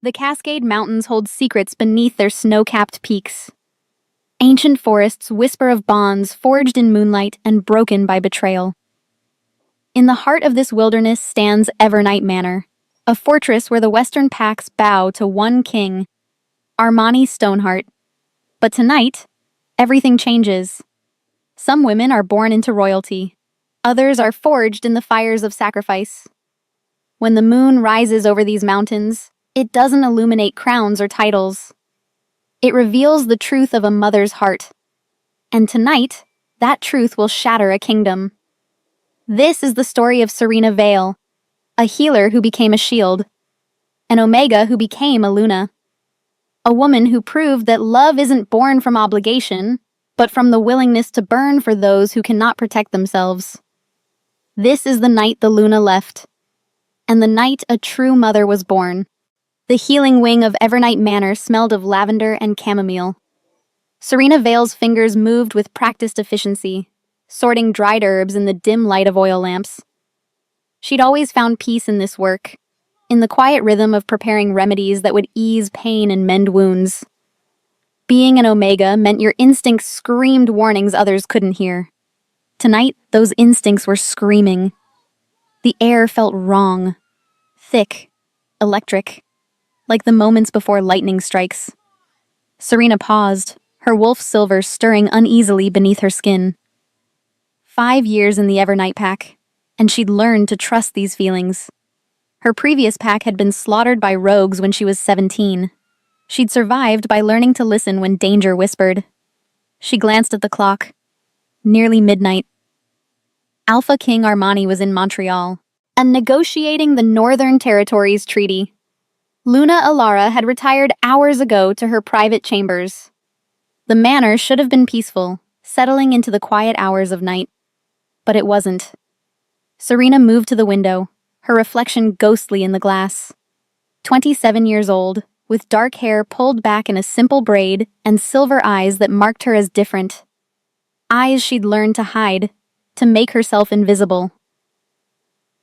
The Cascade Mountains hold secrets beneath their snow-capped peaks. Ancient forests whisper of bonds forged in moonlight and broken by betrayal. In the heart of this wilderness stands Evernight Manor, a fortress where the Western Packs bow to one king, Armani Stoneheart. But tonight, everything changes. Some women are born into royalty. Others are forged in the fires of sacrifice. When the moon rises over these mountains, it doesn't illuminate crowns or titles. It reveals the truth of a mother's heart. And tonight, that truth will shatter a kingdom. This is the story of Serena Vale, a healer who became a shield, an Omega who became a Luna, a woman who proved that love isn't born from obligation, but from the willingness to burn for those who cannot protect themselves. This is the night the Luna left, and the night a true mother was born. The healing wing of Evernight Manor smelled of lavender and chamomile. Serena Vale's fingers moved with practiced efficiency, sorting dried herbs in the dim light of oil lamps. She'd always found peace in this work, in the quiet rhythm of preparing remedies that would ease pain and mend wounds. Being an Omega meant your instincts screamed warnings others couldn't hear. Tonight, those instincts were screaming. The air felt wrong, thick, electric, like the moments before lightning strikes. Serena paused, her wolf silver stirring uneasily beneath her skin. 5 years in the Evernight Pack, and she'd learned to trust these feelings. Her previous pack had been slaughtered by rogues when she was 17. She'd survived by learning to listen when danger whispered. She glanced at the clock. Nearly midnight. Alpha King Armani was in Montreal, and negotiating the Northern Territories Treaty. Luna Alara had retired hours ago to her private chambers. The manor should have been peaceful, settling into the quiet hours of night. But it wasn't. Serena moved to the window, her reflection ghostly in the glass. 27 years old, with dark hair pulled back in a simple braid and silver eyes that marked her as different. Eyes she'd learned to hide, to make herself invisible.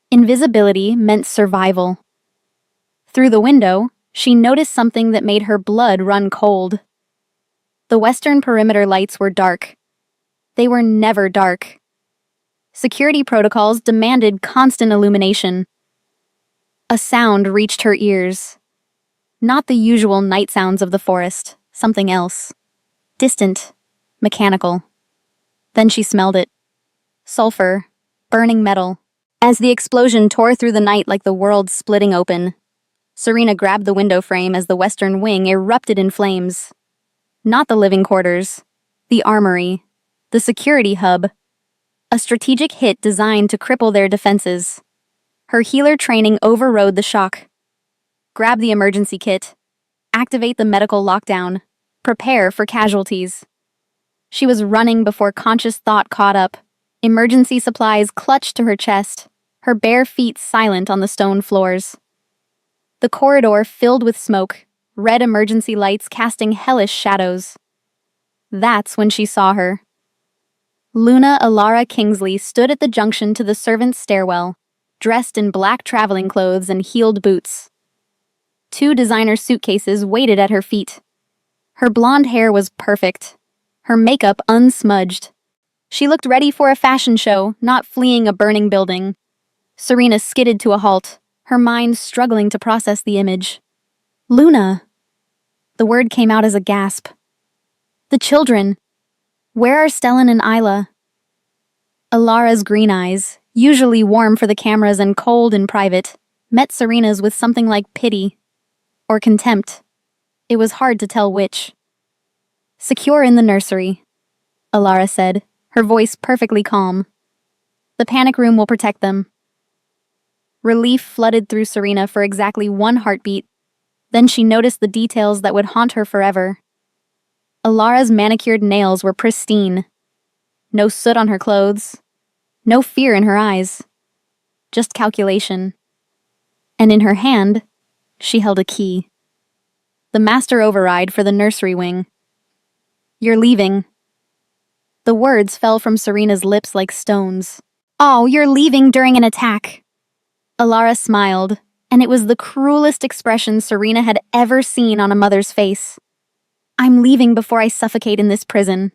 Invisibility meant survival. Through the window, she noticed something that made her blood run cold. The western perimeter lights were dark. They were never dark. Security protocols demanded constant illumination. A sound reached her ears. Not the usual night sounds of the forest, something else. Distant, mechanical. Then she smelled it. Sulfur, burning metal. As the explosion tore through the night like the world splitting open, Serena grabbed the window frame as the western wing erupted in flames. Not the living quarters, the armory, the security hub. A strategic hit designed to cripple their defenses. Her healer training overrode the shock. Grab the emergency kit. Activate the medical lockdown. Prepare for casualties. She was running before conscious thought caught up. Emergency supplies clutched to her chest, her bare feet silent on the stone floors. The corridor filled with smoke, red emergency lights casting hellish shadows. That's when she saw her. Luna Alara Kingsley stood at the junction to the servants' stairwell, dressed in black traveling clothes and heeled boots. 2 designer suitcases waited at her feet. Her blonde hair was perfect, her makeup unsmudged. She looked ready for a fashion show, not fleeing a burning building. Serena skidded to a halt, her mind struggling to process the image. Luna! The word came out as a gasp. The children! Where are Stellan and Isla? Alara's green eyes, usually warm for the cameras and cold in private, met Serena's with something like pity. Or contempt. It was hard to tell which. Secure in the nursery, Alara said, her voice perfectly calm. The panic room will protect them. Relief flooded through Serena for exactly 1 heartbeat. Then she noticed the details that would haunt her forever. Alara's manicured nails were pristine. No soot on her clothes. No fear in her eyes. Just calculation. And in her hand, she held a key. The master override for the nursery wing. You're leaving. The words fell from Serena's lips like stones. Oh, you're leaving during an attack. Alara smiled, and it was the cruelest expression Serena had ever seen on a mother's face. "I'm leaving before I suffocate in this prison."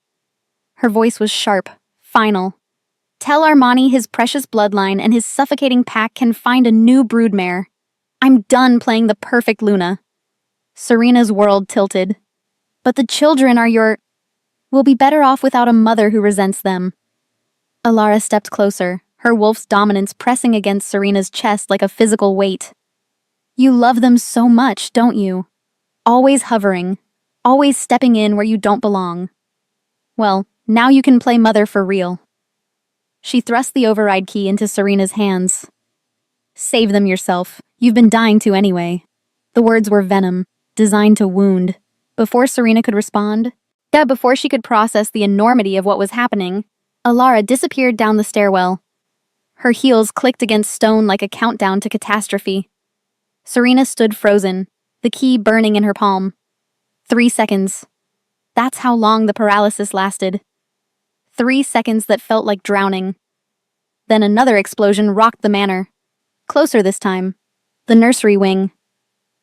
Her voice was sharp, final. "Tell Armani his precious bloodline and his suffocating pack can find a new broodmare. I'm done playing the perfect Luna." Serena's world tilted. "But the children are your... We'll be better off without a mother who resents them." Alara stepped closer, her wolf's dominance pressing against Serena's chest like a physical weight. "You love them so much, don't you? Always hovering, always stepping in where you don't belong. Well, now you can play mother for real." She thrust the override key into Serena's hands. "Save them yourself. You've been dying to anyway." The words were venom, designed to wound. Before Serena could respond, before she could process the enormity of what was happening, Alara disappeared down the stairwell. Her heels clicked against stone like a countdown to catastrophe. Serena stood frozen, the key burning in her palm. 3 seconds. That's how long the paralysis lasted. 3 seconds that felt like drowning. Then another explosion rocked the manor. Closer this time. The nursery wing.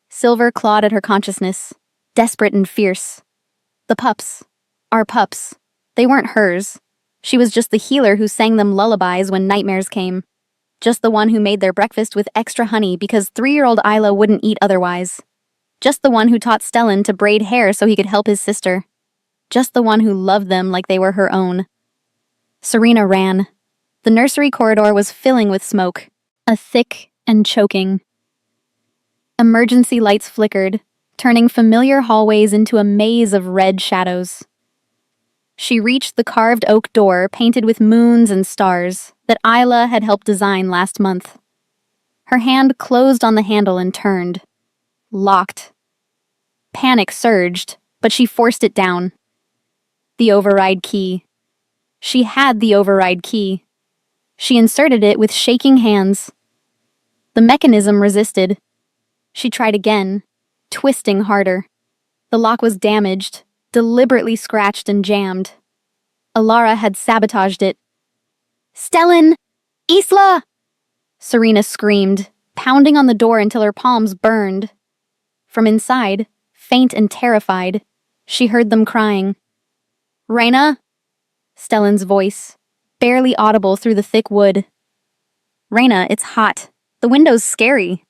Silver clawed at her consciousness, desperate and fierce. The pups. Our pups. They weren't hers. She was just the healer who sang them lullabies when nightmares came. Just the one who made their breakfast with extra honey because 3-year-old Isla wouldn't eat otherwise. Just the one who taught Stellan to braid hair so he could help his sister. Just the one who loved them like they were her own. Serena ran. The nursery corridor was filling with smoke, a thick and choking. Emergency lights flickered, turning familiar hallways into a maze of red shadows. She reached the carved oak door painted with moons and stars that Isla had helped design last month. Her hand closed on the handle and turned. Locked. Panic surged, but she forced it down. The override key. She had the override key. She inserted it with shaking hands. The mechanism resisted. She tried again, twisting harder. The lock was damaged, deliberately scratched and jammed. Alara had sabotaged it. "Stellan! Isla!" Serena screamed, pounding on the door until her palms burned. From inside, faint and terrified, she heard them crying. "Reyna?" Stellan's voice, barely audible through the thick wood. "Reyna, it's hot. The window's scary."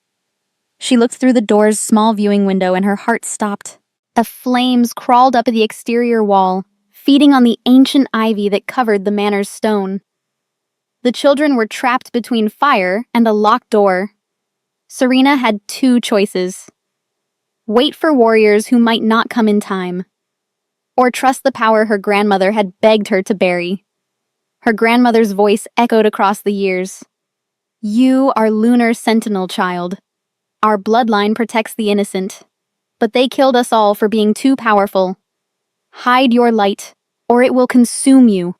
She looked through the door's small viewing window and her heart stopped. The flames crawled up the exterior wall, feeding on the ancient ivy that covered the manor's stone. The children were trapped between fire and a locked door. Serena had 2 choices. Wait for warriors who might not come in time, or trust the power her grandmother had begged her to bury. Her grandmother's voice echoed across the years. "You are Lunar Sentinel, child. Our bloodline protects the innocent, but they killed us all for being too powerful. Hide your light, or it will consume you."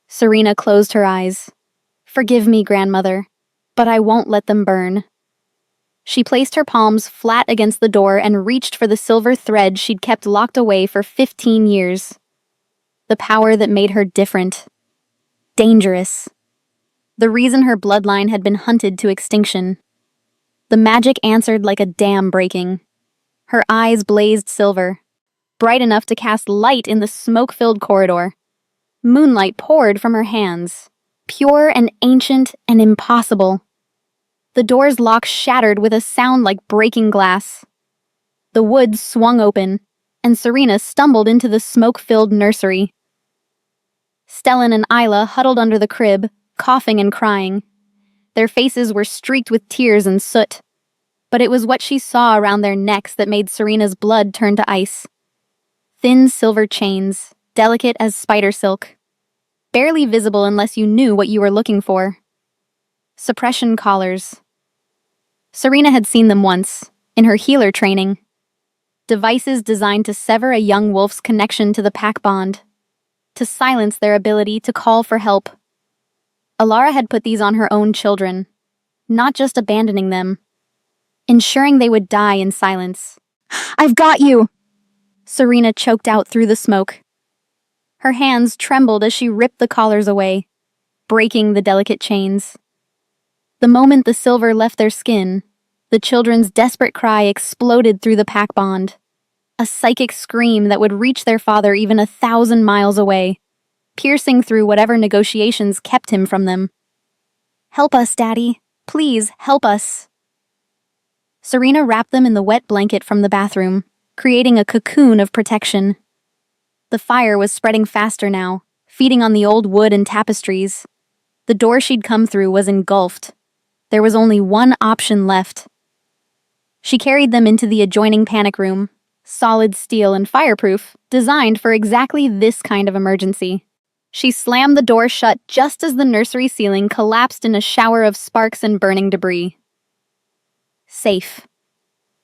Serena closed her eyes. "Forgive me, grandmother, but I won't let them burn." She placed her palms flat against the door and reached for the silver thread she'd kept locked away for 15 years. The power that made her different. Dangerous. The reason her bloodline had been hunted to extinction. The magic answered like a dam breaking. Her eyes blazed silver, bright enough to cast light in the smoke-filled corridor. Moonlight poured from her hands, pure and ancient and impossible. The door's lock shattered with a sound like breaking glass. The wood swung open, and Serena stumbled into the smoke-filled nursery. Stellan and Isla huddled under the crib, coughing and crying. Their faces were streaked with tears and soot. But it was what she saw around their necks that made Serena's blood turn to ice. Thin silver chains, delicate as spider silk. Barely visible unless you knew what you were looking for. Suppression collars. Serena had seen them once, in her healer training. Devices designed to sever a young wolf's connection to the pack bond. To silence their ability to call for help. Alara had put these on her own children, not just abandoning them, ensuring they would die in silence. "I've got you!" Serena choked out through the smoke. Her hands trembled as she ripped the collars away, breaking the delicate chains. The moment the silver left their skin, The children's desperate cry exploded through the pack bond. A psychic scream that would reach their father even 1,000 miles away, piercing through whatever negotiations kept him from them. "Help us, Daddy. Please, help us." Serena wrapped them in the wet blanket from the bathroom, creating a cocoon of protection. The fire was spreading faster now, feeding on the old wood and tapestries. The door she'd come through was engulfed. There was only one option left. She carried them into the adjoining panic room, solid steel and fireproof, designed for exactly this kind of emergency. She slammed the door shut just as the nursery ceiling collapsed in a shower of sparks and burning debris. Safe.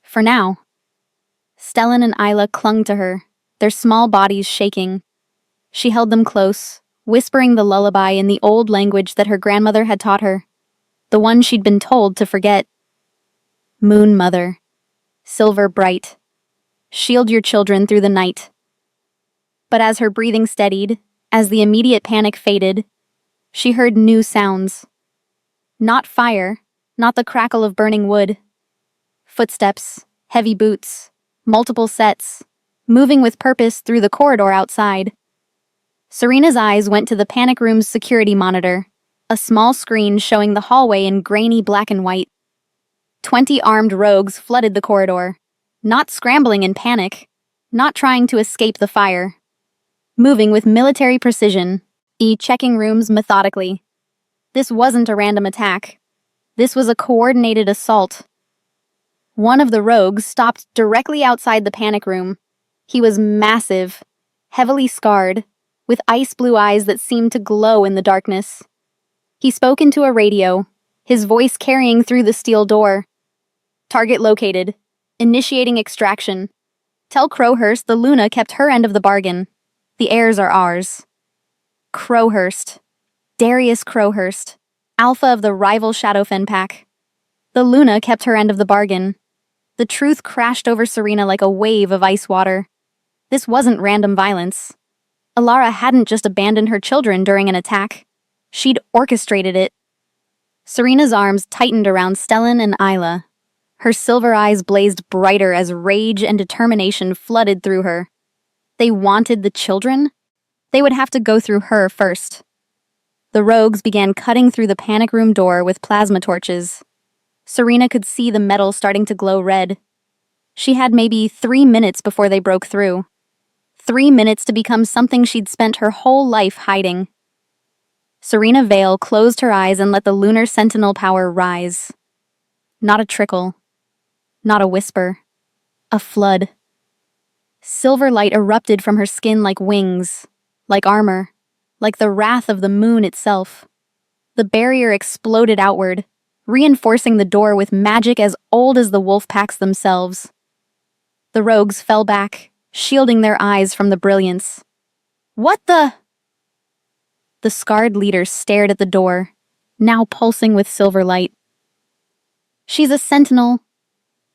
For now. Stellan and Isla clung to her, their small bodies shaking. She held them close, whispering the lullaby in the old language that her grandmother had taught her, the one she'd been told to forget. Moon Mother, silver bright, shield your children through the night. But as her breathing steadied, as the immediate panic faded, she heard new sounds. Not fire, not the crackle of burning wood. Footsteps, heavy boots, multiple sets, moving with purpose through the corridor outside. Serena's eyes went to the panic room's security monitor, a small screen showing the hallway in grainy black and white. 20 armed rogues flooded the corridor, not scrambling in panic, not trying to escape the fire. Moving with military precision, checking rooms methodically. This wasn't a random attack. This was a coordinated assault. One of the rogues stopped directly outside the panic room. He was massive, heavily scarred, with ice blue eyes that seemed to glow in the darkness. He spoke into a radio, his voice carrying through the steel door. "Target located. Initiating extraction. Tell Crowhurst the Luna kept her end of the bargain. The heirs are ours." Crowhurst. Darius Crowhurst, alpha of the rival Shadowfen pack. The Luna kept her end of the bargain. The truth crashed over Serena like a wave of ice water. This wasn't random violence. Alara hadn't just abandoned her children during an attack. She'd orchestrated it. Serena's arms tightened around Stellan and Isla. Her silver eyes blazed brighter as rage and determination flooded through her. They wanted the children? They would have to go through her first. The rogues began cutting through the panic room door with plasma torches. Serena could see the metal starting to glow red. She had maybe 3 minutes before they broke through. 3 minutes to become something she'd spent her whole life hiding. Serena Vale closed her eyes and let the lunar sentinel power rise. Not a trickle. Not a whisper. A flood. Silver light erupted from her skin like wings, like armor, like the wrath of the moon itself. The barrier exploded outward, reinforcing the door with magic as old as the wolf packs themselves. The rogues fell back, shielding their eyes from the brilliance. "What the?" The scarred leader stared at the door, now pulsing with silver light. "She's a sentinel.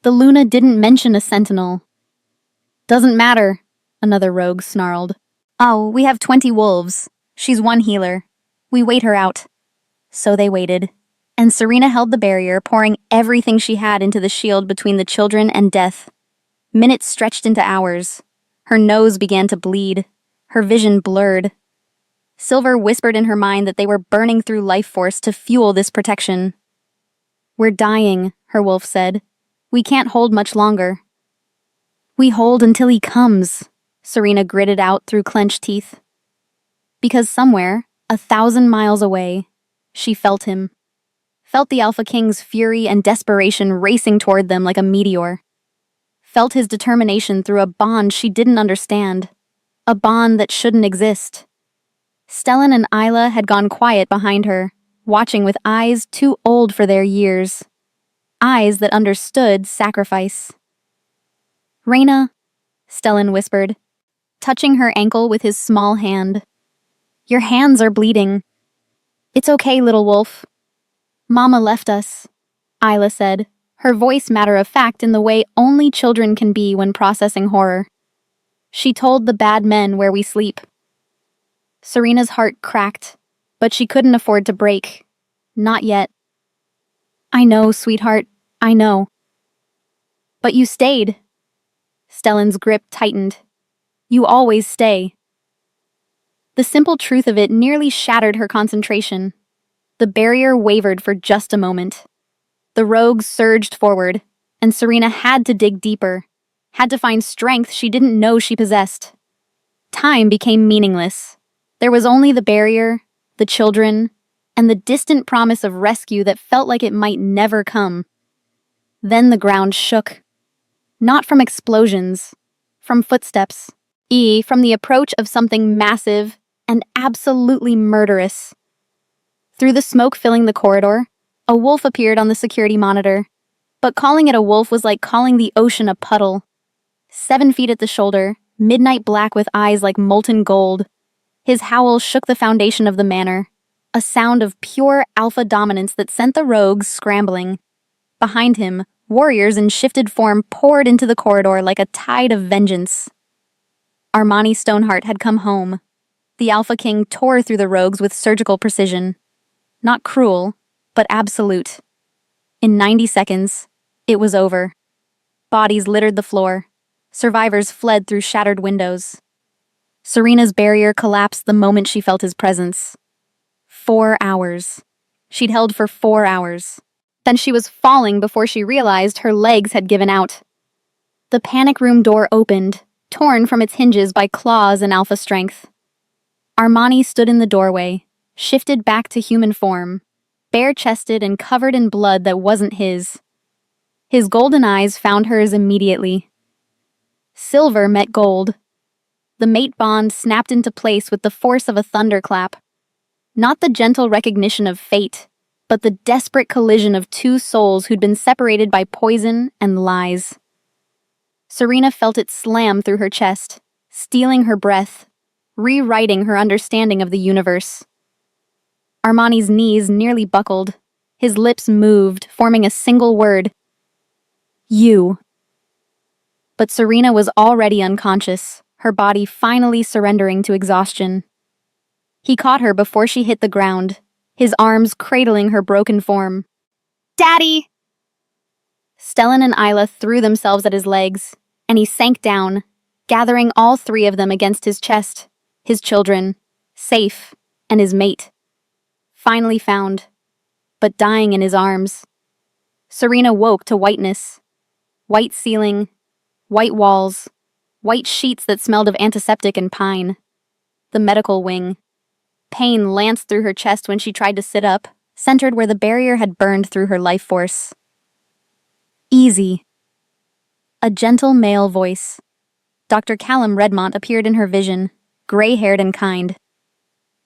The Luna didn't mention a sentinel." "Doesn't matter," another rogue snarled. "Oh, we have 20 wolves. She's one healer. We wait her out." So they waited, and Serena held the barrier, pouring everything she had into the shield between the children and death. Minutes stretched into hours. Her nose began to bleed, her vision blurred. Silver whispered in her mind that they were burning through life force to fuel this protection. "We're dying," her wolf said. "We can't hold much longer." "We hold until he comes," Serena gritted out through clenched teeth. Because somewhere, 1,000 miles away, she felt him. Felt the Alpha King's fury and desperation racing toward them like a meteor. Felt his determination through a bond she didn't understand. A bond that shouldn't exist. Stellan and Isla had gone quiet behind her, watching with eyes too old for their years. Eyes that understood sacrifice. "Reyna," Stellan whispered, touching her ankle with his small hand. "Your hands are bleeding." "It's okay, little wolf." "Mama left us," Isla said, her voice matter-of-fact in the way only children can be when processing horror. "She told the bad men where we sleep." Serena's heart cracked, but she couldn't afford to break. Not yet. "I know, sweetheart, I know." But you stayed. Stellan's grip tightened. You always stay. The simple truth of it nearly shattered her concentration. The barrier wavered for just a moment. The rogues surged forward, and Serena had to dig deeper, had to find strength she didn't know she possessed. Time became meaningless. There was only the barrier, the children, and the distant promise of rescue that felt like it might never come. Then the ground shook. Not from explosions, from footsteps. From the approach of something massive and absolutely murderous. Through the smoke filling the corridor, a wolf appeared on the security monitor. But calling it a wolf was like calling the ocean a puddle. 7 feet at the shoulder, midnight black with eyes like molten gold. His howl shook the foundation of the manor, a sound of pure alpha dominance that sent the rogues scrambling. Behind him, warriors in shifted form poured into the corridor like a tide of vengeance. Armani Stoneheart had come home. The Alpha King tore through the rogues with surgical precision. Not cruel, but absolute. In 90 seconds, it was over. Bodies littered the floor. Survivors fled through shattered windows. Serena's barrier collapsed the moment she felt his presence. 4 hours. She'd held for 4 hours. Then she was falling before she realized her legs had given out. The panic room door opened, torn from its hinges by claws and alpha strength. Armani stood in the doorway, shifted back to human form, bare-chested and covered in blood that wasn't his. His golden eyes found hers immediately. Silver met gold. The mate bond snapped into place with the force of a thunderclap. Not the gentle recognition of fate, but the desperate collision of two souls who'd been separated by poison and lies. Serena felt it slam through her chest, stealing her breath, rewriting her understanding of the universe. Armani's knees nearly buckled. His lips moved, forming a single word. You. But Serena was already unconscious, her body finally surrendering to exhaustion. He caught her before she hit the ground, his arms cradling her broken form. Daddy! Stellan and Isla threw themselves at his legs, and he sank down, gathering all 3 of them against his chest, his children, safe, and his mate. Finally found, but dying in his arms. Serena woke to whiteness. White ceiling, white walls, white sheets that smelled of antiseptic and pine. The medical wing. Pain lanced through her chest when she tried to sit up, centered where the barrier had burned through her life force. Easy. A gentle male voice. Dr. Callum Redmont appeared in her vision, gray-haired and kind.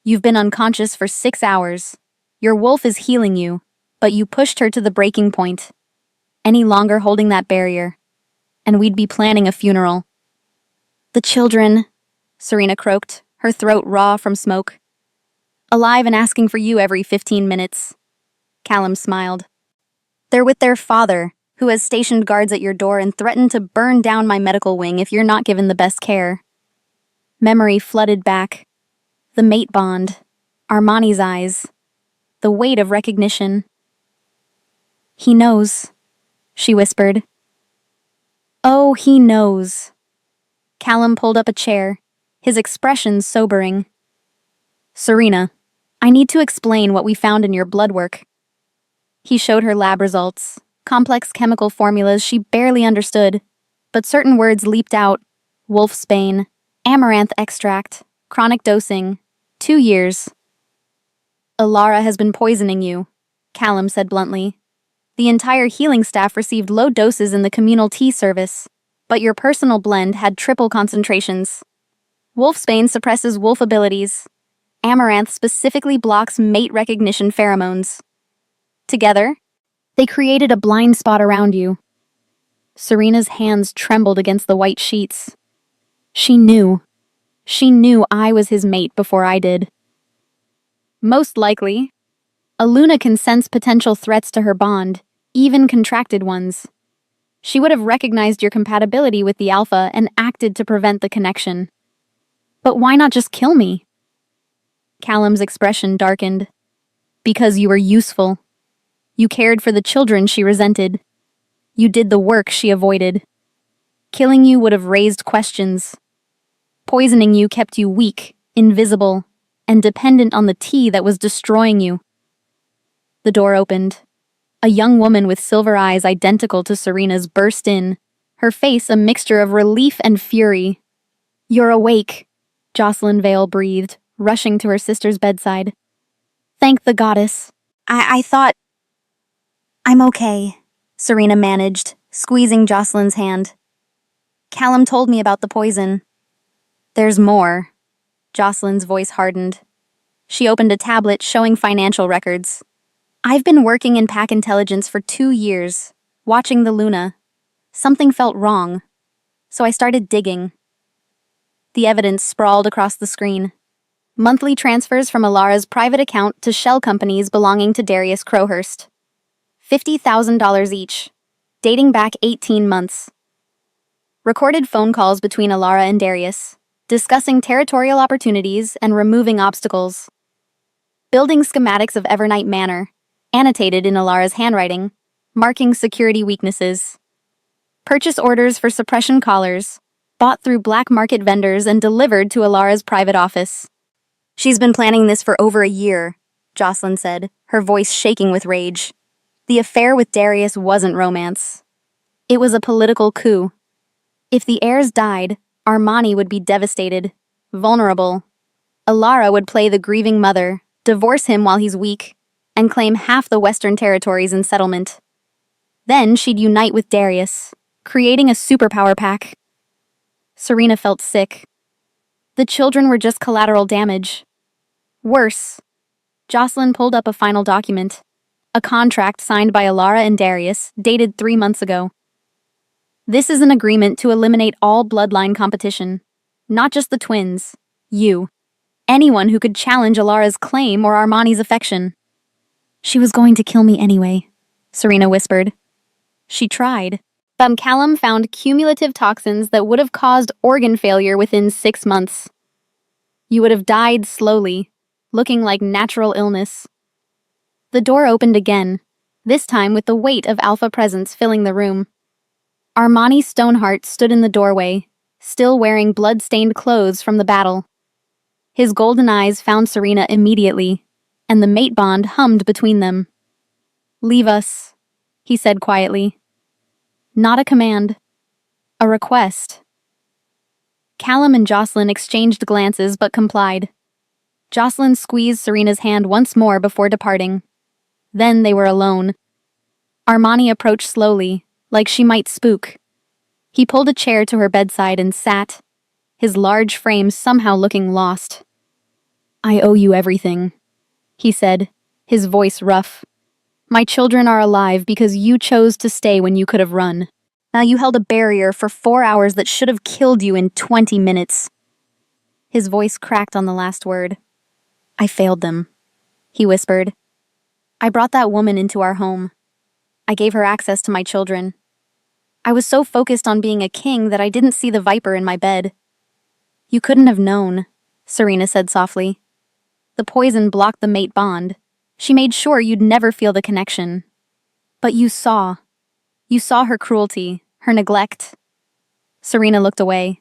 You've been unconscious for 6 hours. Your wolf is healing you, but you pushed her to the breaking point. Any longer holding that barrier, and we'd be planning a funeral. The children, Serena croaked, her throat raw from smoke. Alive and asking for you every 15 minutes. Callum smiled. They're with their father, who has stationed guards at your door and threatened to burn down my medical wing if you're not given the best care. Memory flooded back. The mate bond, Armani's eyes, the weight of recognition. He knows, she whispered. Oh, he knows. Callum pulled up a chair, his expression sobering. Serena, I need to explain what we found in your blood work. He showed her lab results, complex chemical formulas she barely understood, but certain words leaped out. Wolfsbane, amaranth extract, chronic dosing, 2 years. Alara has been poisoning you, Callum said bluntly. The entire healing staff received low doses in the communal tea service, but your personal blend had triple concentrations. Wolfsbane suppresses wolf abilities. Amaranth specifically blocks mate recognition pheromones. Together, they created a blind spot around you. Serena's hands trembled against the white sheets. She knew. She knew I was his mate before I did. Most likely, Aluna can sense potential threats to her bond, even contracted ones. She would have recognized your compatibility with the Alpha and acted to prevent the connection. But why not just kill me? Callum's expression darkened. Because you were useful. You cared for the children she resented. You did the work she avoided. Killing you would have raised questions. Poisoning you kept you weak, invisible, and dependent on the tea that was destroying you. The door opened. A young woman with silver eyes identical to Serena's burst in, her face a mixture of relief and fury. "You're awake," Jocelyn Vale breathed, rushing to her sister's bedside. "Thank the goddess." I thought... "I'm okay," Serena managed, squeezing Jocelyn's hand. "Callum told me about the poison." "There's more." Jocelyn's voice hardened. She opened a tablet showing financial records. "I've been working in pack intelligence for 2 years, watching the Luna. Something felt wrong, so I started digging." The evidence sprawled across the screen. Monthly transfers from Alara's private account to shell companies belonging to Darius Crowhurst. $50,000 each, dating back 18 months. Recorded phone calls between Alara and Darius, discussing territorial opportunities and removing obstacles. Building schematics of Evernight Manor, annotated in Alara's handwriting, marking security weaknesses. Purchase orders for suppression collars, bought through black market vendors and delivered to Alara's private office. "She's been planning this for over a year," Jocelyn said, her voice shaking with rage. The affair with Darius wasn't romance. It was a political coup. If the heirs died, Armani would be devastated, vulnerable. Alara would play the grieving mother, divorce him while he's weak, and claim half the Western territories in settlement. Then she'd unite with Darius, creating a superpower pack. Serena felt sick. The children were just collateral damage. Worse. Jocelyn pulled up a final document. A contract signed by Alara and Darius, dated 3 months ago. "This is an agreement to eliminate all bloodline competition. Not just the twins. You. Anyone who could challenge Alara's claim or Armani's affection." "She was going to kill me anyway," Serena whispered. "She tried." Callum found cumulative toxins that would have caused organ failure within 6 months. You would have died slowly, looking like natural illness. The door opened again, this time with the weight of Alpha presence filling the room. Armani Stoneheart stood in the doorway, still wearing blood-stained clothes from the battle. His golden eyes found Serena immediately, and the mate bond hummed between them. "Leave us," he said quietly. Not a command. A request. Callum and Jocelyn exchanged glances but complied. Jocelyn squeezed Serena's hand once more before departing. Then they were alone. Armani approached slowly, like she might spook. He pulled a chair to her bedside and sat, his large frame somehow looking lost. "I owe you everything," he said, his voice rough. "My children are alive because you chose to stay when you could have run. Now you held a barrier for 4 hours that should have killed you in 20 minutes. His voice cracked on the last word. "I failed them," he whispered. "I brought that woman into our home. I gave her access to my children. I was so focused on being a king that I didn't see the viper in my bed." "You couldn't have known," Serena said softly. "The poison blocked the mate bond. She made sure you'd never feel the connection. But you saw. You saw her cruelty, her neglect." Serena looked away.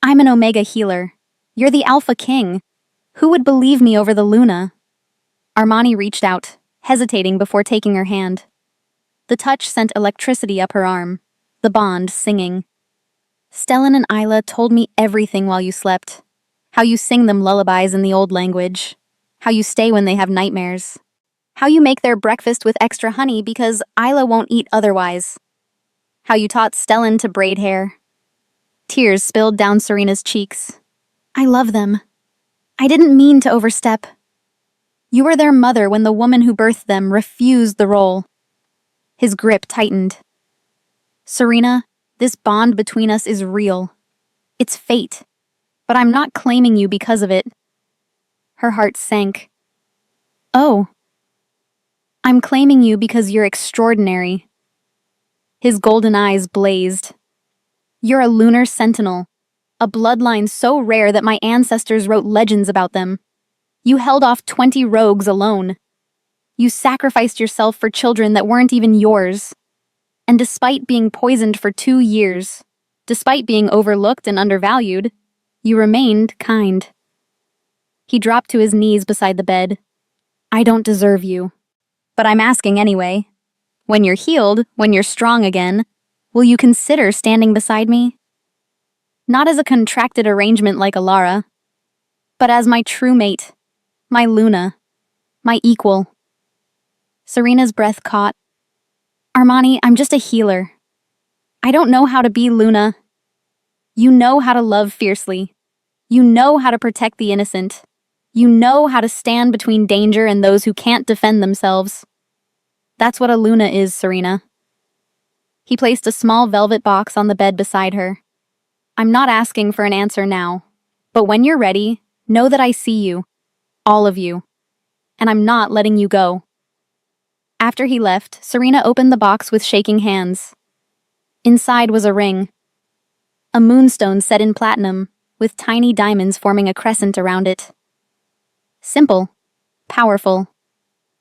"I'm an Omega healer. You're the Alpha King. Who would believe me over the Luna?" Armani reached out, hesitating before taking her hand. The touch sent electricity up her arm, the bond singing. "Stellan and Isla told me everything while you slept. How you sing them lullabies in the old language. How you stay when they have nightmares. How you make their breakfast with extra honey because Isla won't eat otherwise. How you taught Stellan to braid hair." Tears spilled down Serena's cheeks. "I love them. I didn't mean to overstep. You were their mother when the woman who birthed them refused the role." His grip tightened. "Serena, this bond between us is real. It's fate. But I'm not claiming you because of it." Her heart sank. "Oh. I'm claiming you because you're extraordinary." His golden eyes blazed. "You're a lunar sentinel, a bloodline so rare that my ancestors wrote legends about them. You held off 20 rogues alone. You sacrificed yourself for children that weren't even yours. And despite being poisoned for 2 years, despite being overlooked and undervalued, you remained kind. He dropped to his knees beside the bed. I don't deserve you. But I'm asking anyway. When you're healed, when you're strong again, will you consider standing beside me? Not as a contracted arrangement like Alara, but as my true mate, my Luna, my equal. Serena's breath caught. Armani, I'm just a healer. I don't know how to be Luna. You know how to love fiercely. You know how to protect the innocent. You know how to stand between danger and those who can't defend themselves. That's what a Luna is, Serena. He placed a small velvet box on the bed beside her. I'm not asking for an answer now, but when you're ready, know that I see you, all of you, and I'm not letting you go. After he left, Serena opened the box with shaking hands. Inside was a ring. A moonstone set in platinum, with tiny diamonds forming a crescent around it. Simple, powerful,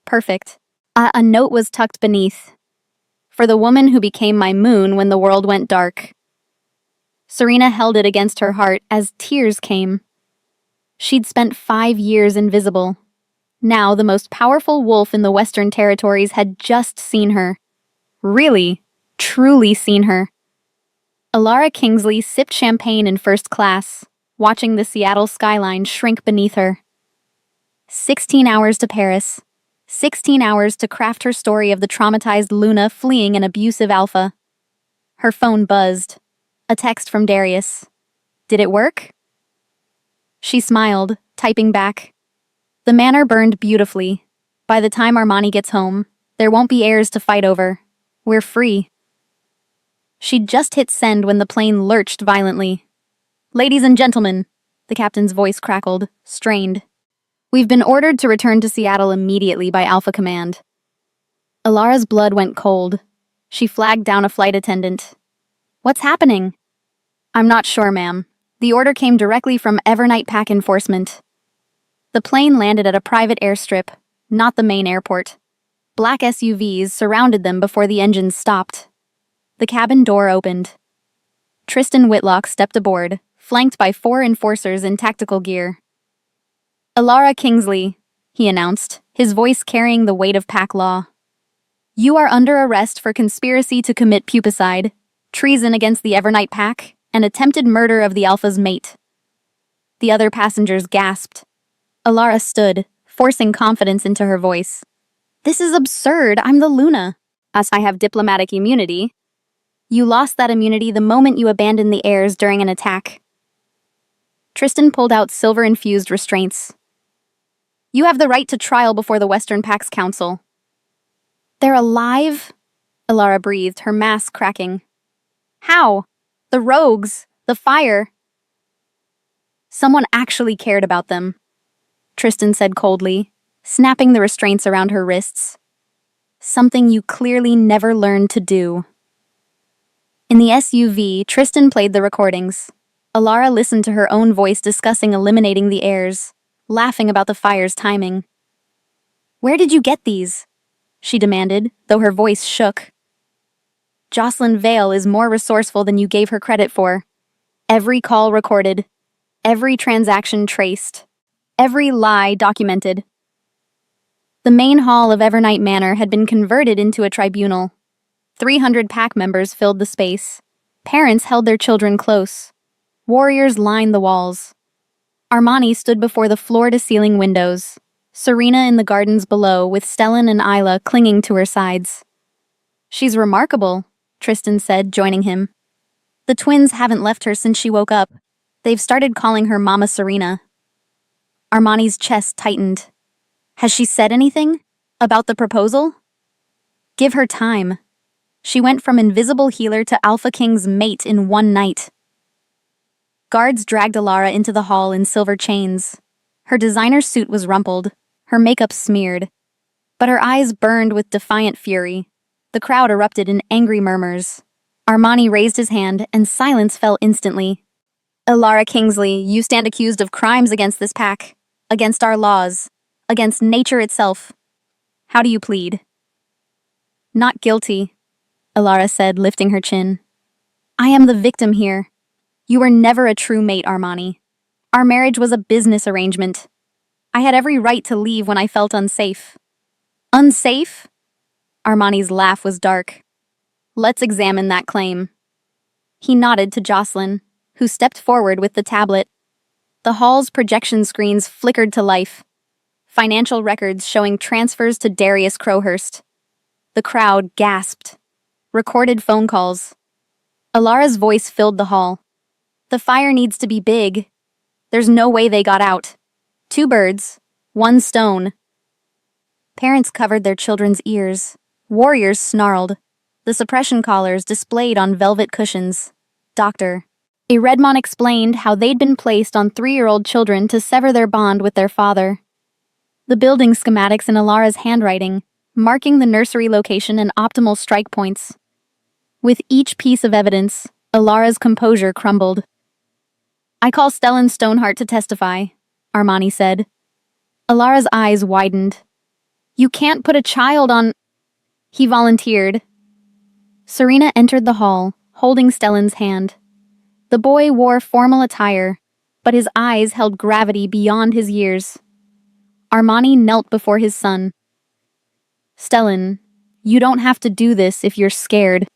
perfect. A note was tucked beneath. For the woman who became my moon when the world went dark. Serena held it against her heart as tears came. She'd spent 5 years invisible. Now the most powerful wolf in the Western Territories had just seen her. Really, truly seen her. Alara Kingsley sipped champagne in first class, watching the Seattle skyline shrink beneath her. 16 hours to Paris. 16 hours to craft her story of the traumatized Luna fleeing an abusive alpha. Her phone buzzed. A text from Darius. Did it work? She smiled, typing back. The manor burned beautifully. By the time Armani gets home, there won't be heirs to fight over. We're free. She'd just hit send when the plane lurched violently. Ladies and gentlemen, the captain's voice crackled, strained. We've been ordered to return to Seattle immediately by Alpha Command. Alara's blood went cold. She flagged down a flight attendant. What's happening? I'm not sure, ma'am. The order came directly from Evernight Pack Enforcement. The plane landed at a private airstrip, not the main airport. Black SUVs surrounded them before the engines stopped. The cabin door opened. Tristan Whitlock stepped aboard, flanked by 4 enforcers in tactical gear. Alara Kingsley, he announced, his voice carrying the weight of pack law. You are under arrest for conspiracy to commit pupicide, treason against the Evernight Pack, and attempted murder of the Alpha's mate. The other passengers gasped. Alara stood, forcing confidence into her voice. This is absurd. I'm the Luna. As I have diplomatic immunity. You lost that immunity the moment you abandoned the heirs during an attack. Tristan pulled out silver-infused restraints. You have the right to trial before the Western Pack's Council. They're alive? Alara breathed, her mask cracking. How? The rogues, the fire. Someone actually cared about them, Tristan said coldly, snapping the restraints around her wrists. Something you clearly never learned to do. In the SUV, Tristan played the recordings. Alara listened to her own voice discussing eliminating the heirs, laughing about the fire's timing. Where did you get these? She demanded, though her voice shook. Jocelyn Vale is more resourceful than you gave her credit for. Every call recorded. Every transaction traced. Every lie documented. The main hall of Evernight Manor had been converted into a tribunal. 300 pack members filled the space. Parents held their children close. Warriors lined the walls. Armani stood before the floor-to-ceiling windows. Serena in the gardens below, with Stellan and Isla clinging to her sides. She's remarkable, Tristan said, joining him. The twins haven't left her since she woke up. They've started calling her Mama Serena. Armani's chest tightened. Has she said anything? About the proposal? Give her time. She went from invisible healer to Alpha King's mate in one night. Guards dragged Alara into the hall in silver chains. Her designer suit was rumpled, her makeup smeared. But her eyes burned with defiant fury. The crowd erupted in angry murmurs. Armani raised his hand, and silence fell instantly. Alara Kingsley, you stand accused of crimes against this pack, against our laws, against nature itself. How do you plead? Not guilty. Alara said, lifting her chin. I am the victim here. You were never a true mate, Armani. Our marriage was a business arrangement. I had every right to leave when I felt unsafe. Unsafe? Armani's laugh was dark. Let's examine that claim. He nodded to Jocelyn, who stepped forward with the tablet. The hall's projection screens flickered to life. Financial records showing transfers to Darius Crowhurst. The crowd gasped. Recorded phone calls. Alara's voice filled the hall. The fire needs to be big. There's no way they got out. 2 birds, 1 stone. Parents covered their children's ears. Warriors snarled. The suppression collars displayed on velvet cushions. Doctor. Redmond explained how they'd been placed on 3-year-old children to sever their bond with their father. The building schematics in Alara's handwriting, marking the nursery location and optimal strike points. With each piece of evidence, Alara's composure crumbled. I call Stellan Stoneheart to testify, Armani said. Alara's eyes widened. You can't put a child on... He volunteered. Serena entered the hall, holding Stellan's hand. The boy wore formal attire, but his eyes held gravity beyond his years. Armani knelt before his son. Stellan, you don't have to do this if you're scared.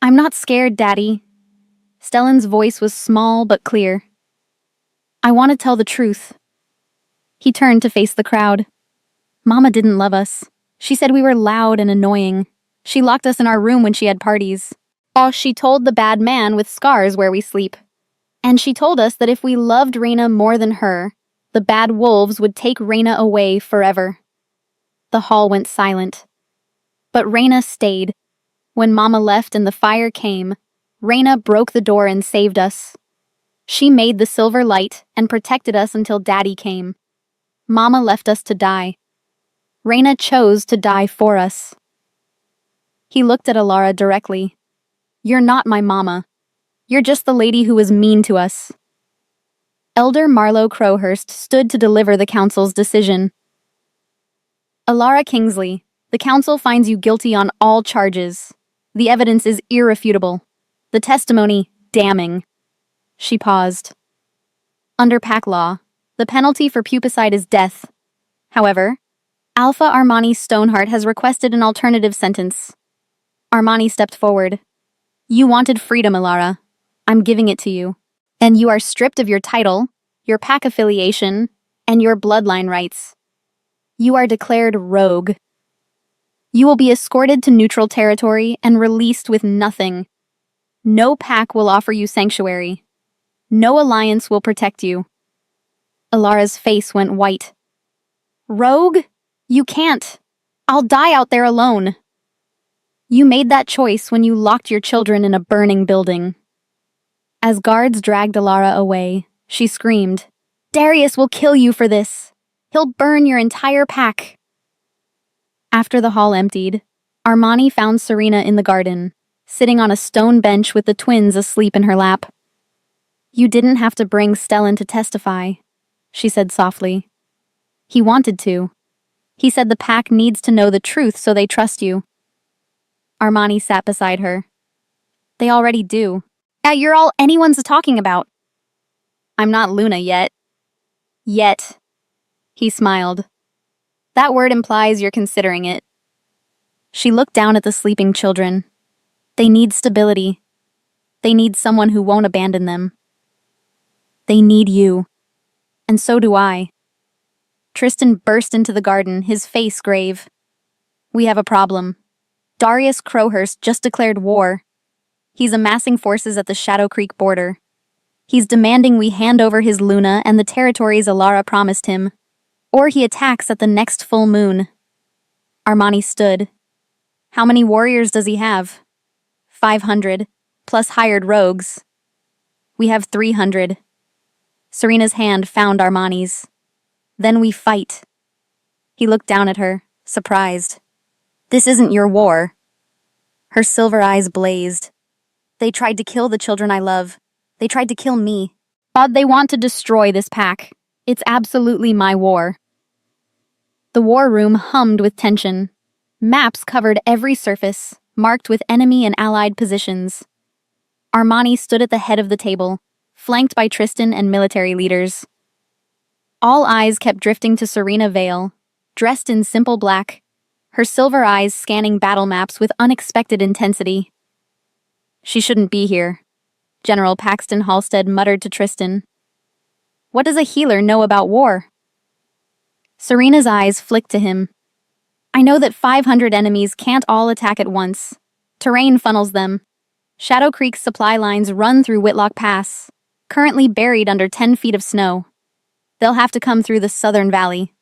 I'm not scared, Daddy. Stellan's voice was small but clear. I want to tell the truth. He turned to face the crowd. Mama didn't love us. She said we were loud and annoying. She locked us in our room when she had parties. She told the bad man with scars where we sleep. And she told us that if we loved Raina more than her, the bad wolves would take Raina away forever. The hall went silent. But Raina stayed. When Mama left and the fire came, Raina broke the door and saved us. She made the silver light and protected us until Daddy came. Mama left us to die. Raina chose to die for us. He looked at Alara directly. You're not my mama. You're just the lady who was mean to us. Elder Marlowe Crowhurst stood to deliver the council's decision. Alara Kingsley, the council finds you guilty on all charges. The evidence is irrefutable. The testimony, damning. She paused. Under pack law, the penalty for pupicide is death. However, Alpha Armani Stoneheart has requested an alternative sentence. Armani stepped forward. You wanted freedom, Alara. I'm giving it to you. And you are stripped of your title, your pack affiliation, and your bloodline rights. You are declared rogue. You will be escorted to neutral territory and released with nothing. No pack will offer you sanctuary. No alliance will protect you. Alara's face went white. Rogue? You can't. I'll die out there alone. You made that choice when you locked your children in a burning building. As guards dragged Alara away, she screamed, Darius will kill you for this. He'll burn your entire pack. After the hall emptied, Armani found Serena in the garden, sitting on a stone bench with the twins asleep in her lap. You didn't have to bring Stellan to testify, she said softly. He wanted to. He said the pack needs to know the truth so they trust you. Armani sat beside her. They already do. You're all anyone's talking about. I'm not Luna yet. Yet. He smiled. That word implies you're considering it. She looked down at the sleeping children. They need stability. They need someone who won't abandon them. They need you. And so do I. Tristan burst into the garden, his face grave. We have a problem. Darius Crowhurst just declared war. He's amassing forces at the Shadow Creek border. He's demanding we hand over his Luna and the territories Alara promised him, or he attacks at the next full moon. Armani stood. How many warriors does he have? 500, plus hired rogues. We have 300. Serena's hand found Armani's. Then we fight. He looked down at her, surprised. This isn't your war. Her silver eyes blazed. They tried to kill the children I love. They tried to kill me. But they want to destroy this pack. It's absolutely my war. The war room hummed with tension. Maps covered every surface, marked with enemy and allied positions. Armani stood at the head of the table, flanked by Tristan and military leaders. All eyes kept drifting to Serena Vale, dressed in simple black, her silver eyes scanning battle maps with unexpected intensity. "She shouldn't be here," General Paxton Halstead muttered to Tristan. "What does a healer know about war?" Serena's eyes flicked to him. "I know that 500 enemies can't all attack at once. Terrain funnels them. Shadow Creek's supply lines run through Whitlock Pass, currently buried under 10 feet of snow. They'll have to come through the southern valley."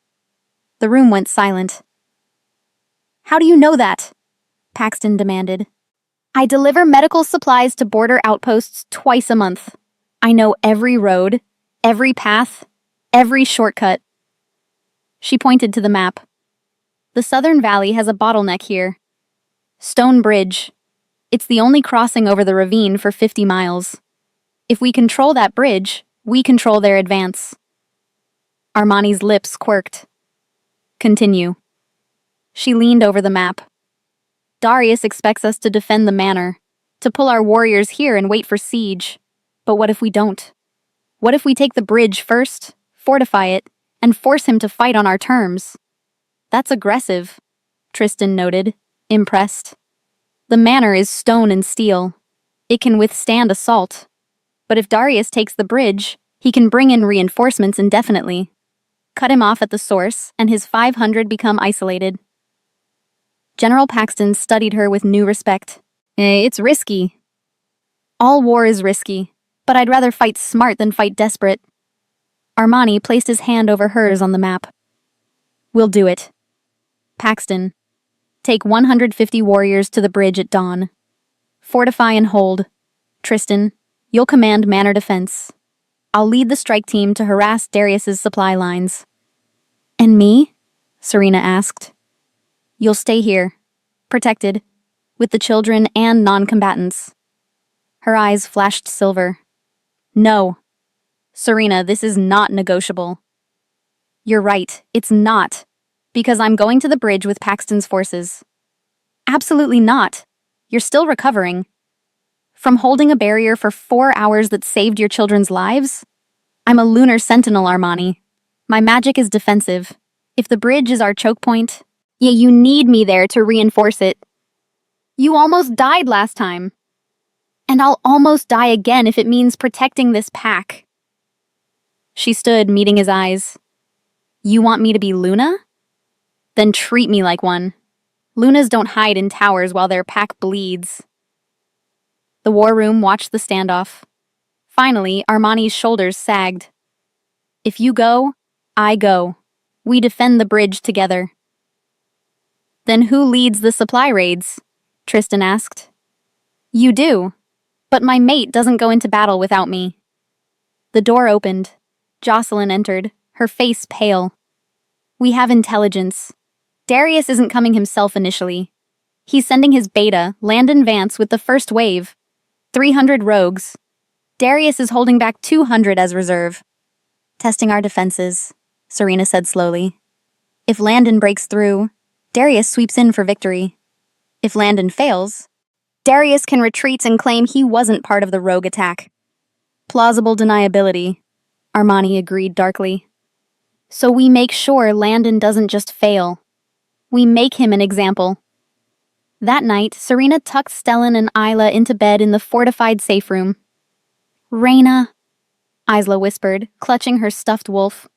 The room went silent. "How do you know that?" Paxton demanded. "I deliver medical supplies to border outposts twice a month. I know every road, every path, every shortcut." She pointed to the map. "The Southern Valley has a bottleneck here. Stone Bridge. It's the only crossing over the ravine for 50 miles. If we control that bridge, we control their advance." Armani's lips quirked. "Continue." She leaned over the map. "Darius expects us to defend the manor, to pull our warriors here and wait for siege. But what if we don't? What if we take the bridge first, fortify it, and force him to fight on our terms?" "That's aggressive," Tristan noted, impressed. "The manor is stone and steel. It can withstand assault. But if Darius takes the bridge, he can bring in reinforcements indefinitely. Cut him off at the source, and his 500 become isolated." General Paxton studied her with new respect. "It's risky." "All war is risky, but I'd rather fight smart than fight desperate." Armani placed his hand over hers on the map. "We'll do it. Paxton, take 150 warriors to the bridge at dawn. Fortify and hold. Tristan, you'll command manor defense. I'll lead the strike team to harass Darius's supply lines." "And me?" Serena asked. "You'll stay here, protected, with the children and non-combatants." Her eyes flashed silver. "No. Serena, this is not negotiable." "You're right, it's not. Because I'm going to the bridge with Paxton's forces." "Absolutely not. You're still recovering. From holding a barrier for 4 hours that saved your children's lives? I'm a lunar sentinel, Armani. My magic is defensive. If the bridge is our choke point, yeah, you need me there to reinforce it. You almost died last time. And I'll almost die again if it means protecting this pack." She stood, meeting his eyes. "You want me to be Luna? Then treat me like one. Lunas don't hide in towers while their pack bleeds." The war room watched the standoff. Finally, Armani's shoulders sagged. "If you go, I go. We defend the bridge together." "Then who leads the supply raids?" Tristan asked. "You do. But my mate doesn't go into battle without me." The door opened. Jocelyn entered, her face pale. "We have intelligence. Darius isn't coming himself initially. He's sending his beta, Landon Vance, with the first wave. 300 rogues. Darius is holding back 200 as reserve." "Testing our defenses," Serena said slowly. "If Landon breaks through, Darius sweeps in for victory. If Landon fails, Darius can retreat and claim he wasn't part of the rogue attack." "Plausible deniability," Armani agreed darkly. "So we make sure Landon doesn't just fail. We make him an example." That night, Serena tucked Stellan and Isla into bed in the fortified safe room. "Raina," Isla whispered, clutching her stuffed wolf.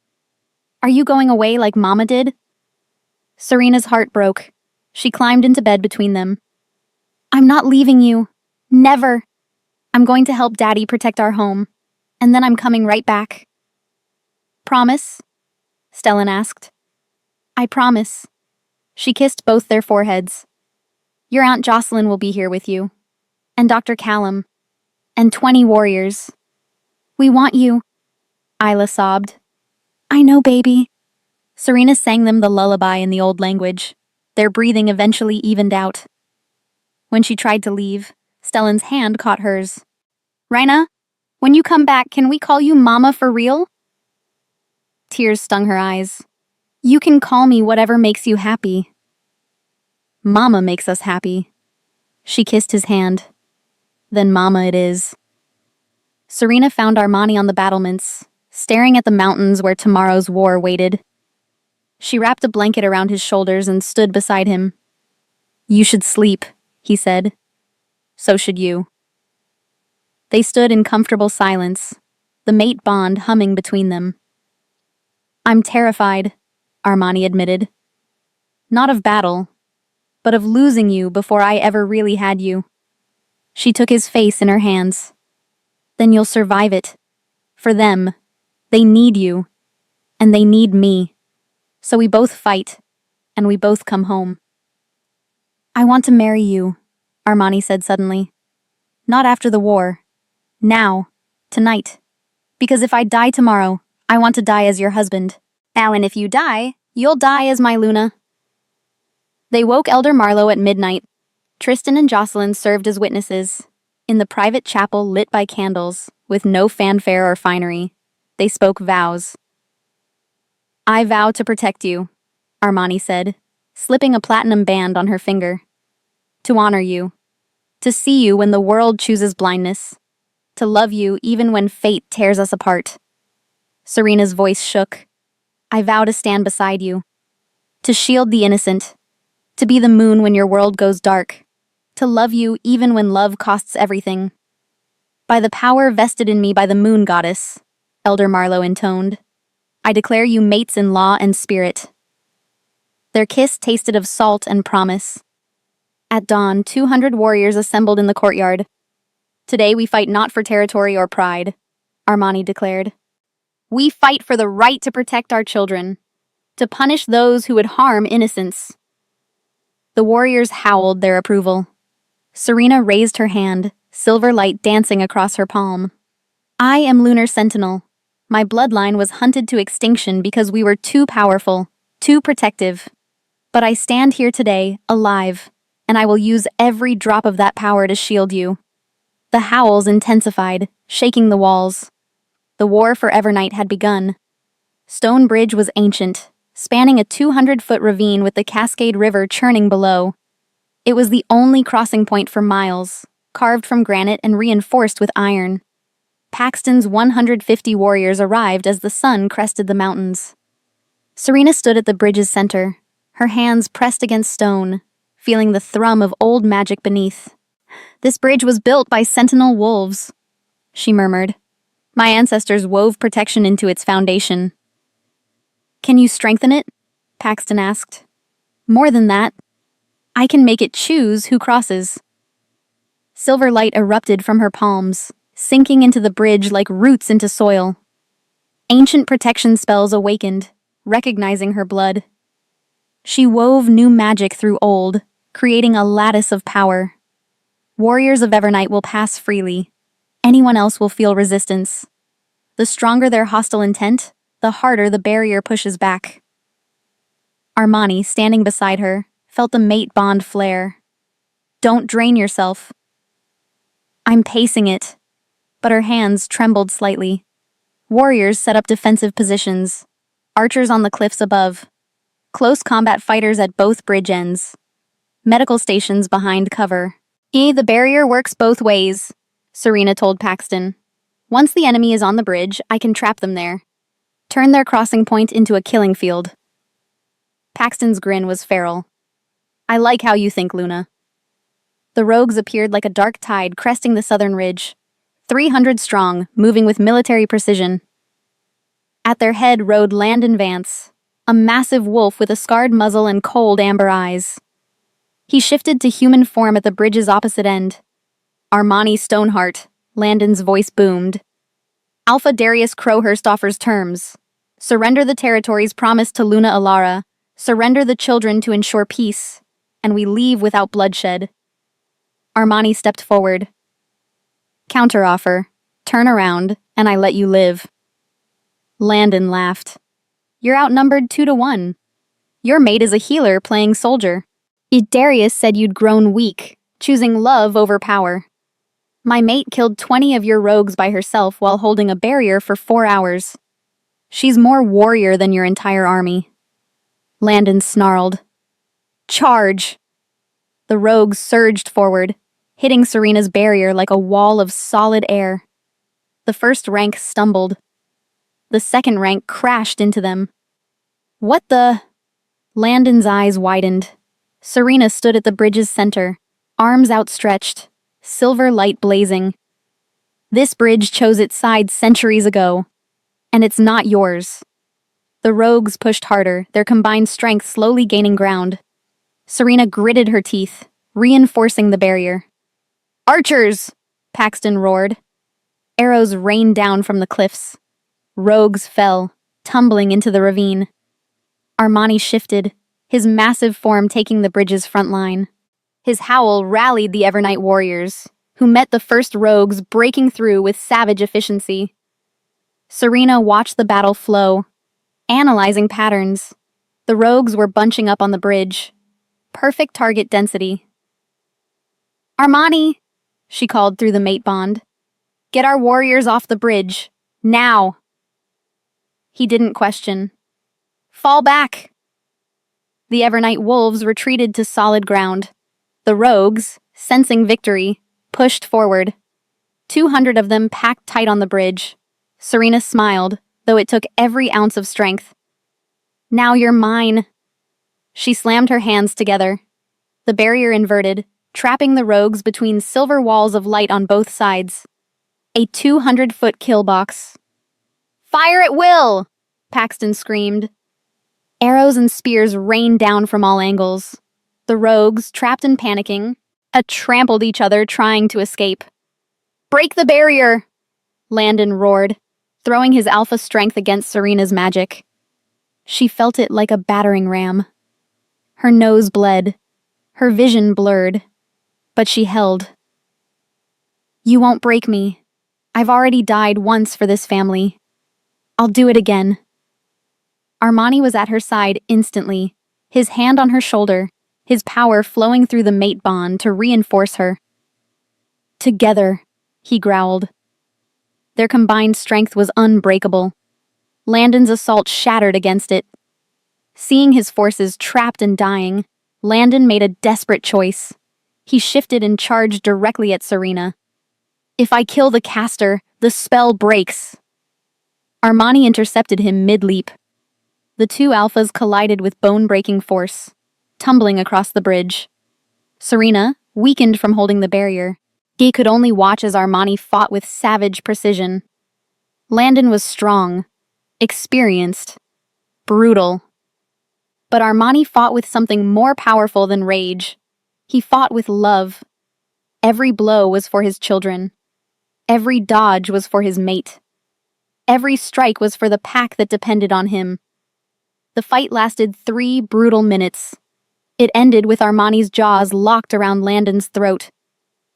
"Are you going away like Mama did?" Serena's heart broke. She climbed into bed between them. "I'm not leaving you. Never. I'm going to help Daddy protect our home. And then I'm coming right back." "Promise?" Stellan asked. "I promise." She kissed both their foreheads. "Your Aunt Jocelyn will be here with you. And Dr. Callum. And 20 warriors. We want you," Isla sobbed. "I know, baby." Serena sang them the lullaby in the old language. Their breathing eventually evened out. When she tried to leave, Stellan's hand caught hers. "Raina, when you come back, can we call you Mama for real?" Tears stung her eyes. "You can call me whatever makes you happy." "Mama makes us happy." She kissed his hand. Then Mama it is. Serena found Armani on the battlements, staring at the mountains where tomorrow's war waited. She wrapped a blanket around his shoulders and stood beside him. You should sleep, he said. So should you. They stood in comfortable silence, the mate bond humming between them. I'm terrified, Armani admitted. Not of battle, but of losing you before I ever really had you. She took his face in her hands. Then you'll survive it. For them, they need you, and they need me. So we both fight, and we both come home. I want to marry you, Armani said suddenly. Not after the war. Now. Tonight. Because if I die tomorrow, I want to die as your husband. And if you die, you'll die as my Luna. They woke Elder Marlowe at midnight. Tristan and Jocelyn served as witnesses. In the private chapel lit by candles, with no fanfare or finery, they spoke vows. I vow to protect you, Armani said, slipping a platinum band on her finger. To honor you. To see you when the world chooses blindness. To love you even when fate tears us apart. Serena's voice shook. I vow to stand beside you. To shield the innocent. To be the moon when your world goes dark. To love you even when love costs everything. By the power vested in me by the moon goddess, Elder Marlowe intoned, I declare you mates in law and spirit. Their kiss tasted of salt and promise. At dawn, 200 warriors assembled in the courtyard. Today we fight not for territory or pride, Armani declared. We fight for the right to protect our children, to punish those who would harm innocence. The warriors howled their approval. Serena raised her hand, silver light dancing across her palm. I am Lunar Sentinel. My bloodline was hunted to extinction because we were too powerful, too protective. But I stand here today, alive, and I will use every drop of that power to shield you. The howls intensified, shaking the walls. The war for Evernight had begun. Stone Bridge was ancient, spanning a 200-foot ravine with the Cascade River churning below. It was the only crossing point for miles, carved from granite and reinforced with iron. Paxton's 150 warriors arrived as the sun crested the mountains. Serena stood at the bridge's center, her hands pressed against stone, feeling the thrum of old magic beneath. This bridge was built by sentinel wolves, she murmured. My ancestors wove protection into its foundation. Can you strengthen it? Paxton asked. More than that. I can make it choose who crosses. Silver light erupted from her palms, sinking into the bridge like roots into soil. Ancient protection spells awakened, recognizing her blood. She wove new magic through old, creating a lattice of power. Warriors of Evernight will pass freely. Anyone else will feel resistance. The stronger their hostile intent, the harder the barrier pushes back. Armani, standing beside her, felt the mate bond flare. Don't drain yourself. I'm pacing it, but her hands trembled slightly. Warriors set up defensive positions, archers on the cliffs above, close combat fighters at both bridge ends, medical stations behind cover. The barrier works both ways, Serena told Paxton. Once the enemy is on the bridge, I can trap them there. Turn their crossing point into a killing field. Paxton's grin was feral. I like how you think, Luna. The rogues appeared like a dark tide cresting the southern ridge, 300 strong, moving with military precision. At their head rode Landon Vance, a massive wolf with a scarred muzzle and cold amber eyes. He shifted to human form at the bridge's opposite end. Armani Stoneheart, Landon's voice boomed. Alpha Darius Crowhurst offers terms. Surrender the territories promised to Luna Alara, surrender the children to ensure peace, and we leave without bloodshed. Armani stepped forward. Counteroffer. Turn around, and I let you live. Landon laughed. You're outnumbered 2-1. Your mate is a healer playing soldier. Darius said you'd grown weak, choosing love over power. My mate killed 20 of your rogues by herself while holding a barrier for 4 hours. She's more warrior than your entire army. Landon snarled. Charge! The rogues surged forward, hitting Serena's barrier like a wall of solid air. The first rank stumbled. The second rank crashed into them. What the? Landon's eyes widened. Serena stood at the bridge's center, arms outstretched, silver light blazing. This bridge chose its side centuries ago, and it's not yours. The rogues pushed harder, their combined strength slowly gaining ground. Serena gritted her teeth, reinforcing the barrier. Archers! Paxton roared. Arrows rained down from the cliffs. Rogues fell, tumbling into the ravine. Armani shifted, his massive form taking the bridge's front line. His howl rallied the Evernight warriors, who met the first rogues breaking through with savage efficiency. Serena watched the battle flow, analyzing patterns. The rogues were bunching up on the bridge. Perfect target density. Armani, she called through the mate bond. Get our warriors off the bridge. Now. He didn't question. Fall back. The Evernight wolves retreated to solid ground. The rogues, sensing victory, pushed forward. 200 of them packed tight on the bridge. Serena smiled, though it took every ounce of strength. Now you're mine. She slammed her hands together. The barrier inverted, trapping the rogues between silver walls of light on both sides. A 200-foot kill box. Fire at will! Paxton screamed. Arrows and spears rained down from all angles. The rogues, trapped and panicking, trampled each other trying to escape. Break the barrier! Landon roared, throwing his alpha strength against Serena's magic. She felt it like a battering ram. Her nose bled, her vision blurred, but she held. You won't break me. I've already died once for this family. I'll do it again. Armani was at her side instantly, his hand on her shoulder, his power flowing through the mate bond to reinforce her. Together, he growled. Their combined strength was unbreakable. Landon's assault shattered against it. Seeing his forces trapped and dying, Landon made a desperate choice. He shifted and charged directly at Serena. If I kill the caster, the spell breaks. Armani intercepted him mid-leap. The two alphas collided with bone-breaking force, tumbling across the bridge. Serena, weakened from holding the barrier, he could only watch as Armani fought with savage precision. Landon was strong, experienced, brutal. But Armani fought with something more powerful than rage. He fought with love. Every blow was for his children. Every dodge was for his mate. Every strike was for the pack that depended on him. The fight lasted 3 brutal minutes. It ended with Armani's jaws locked around Landon's throat.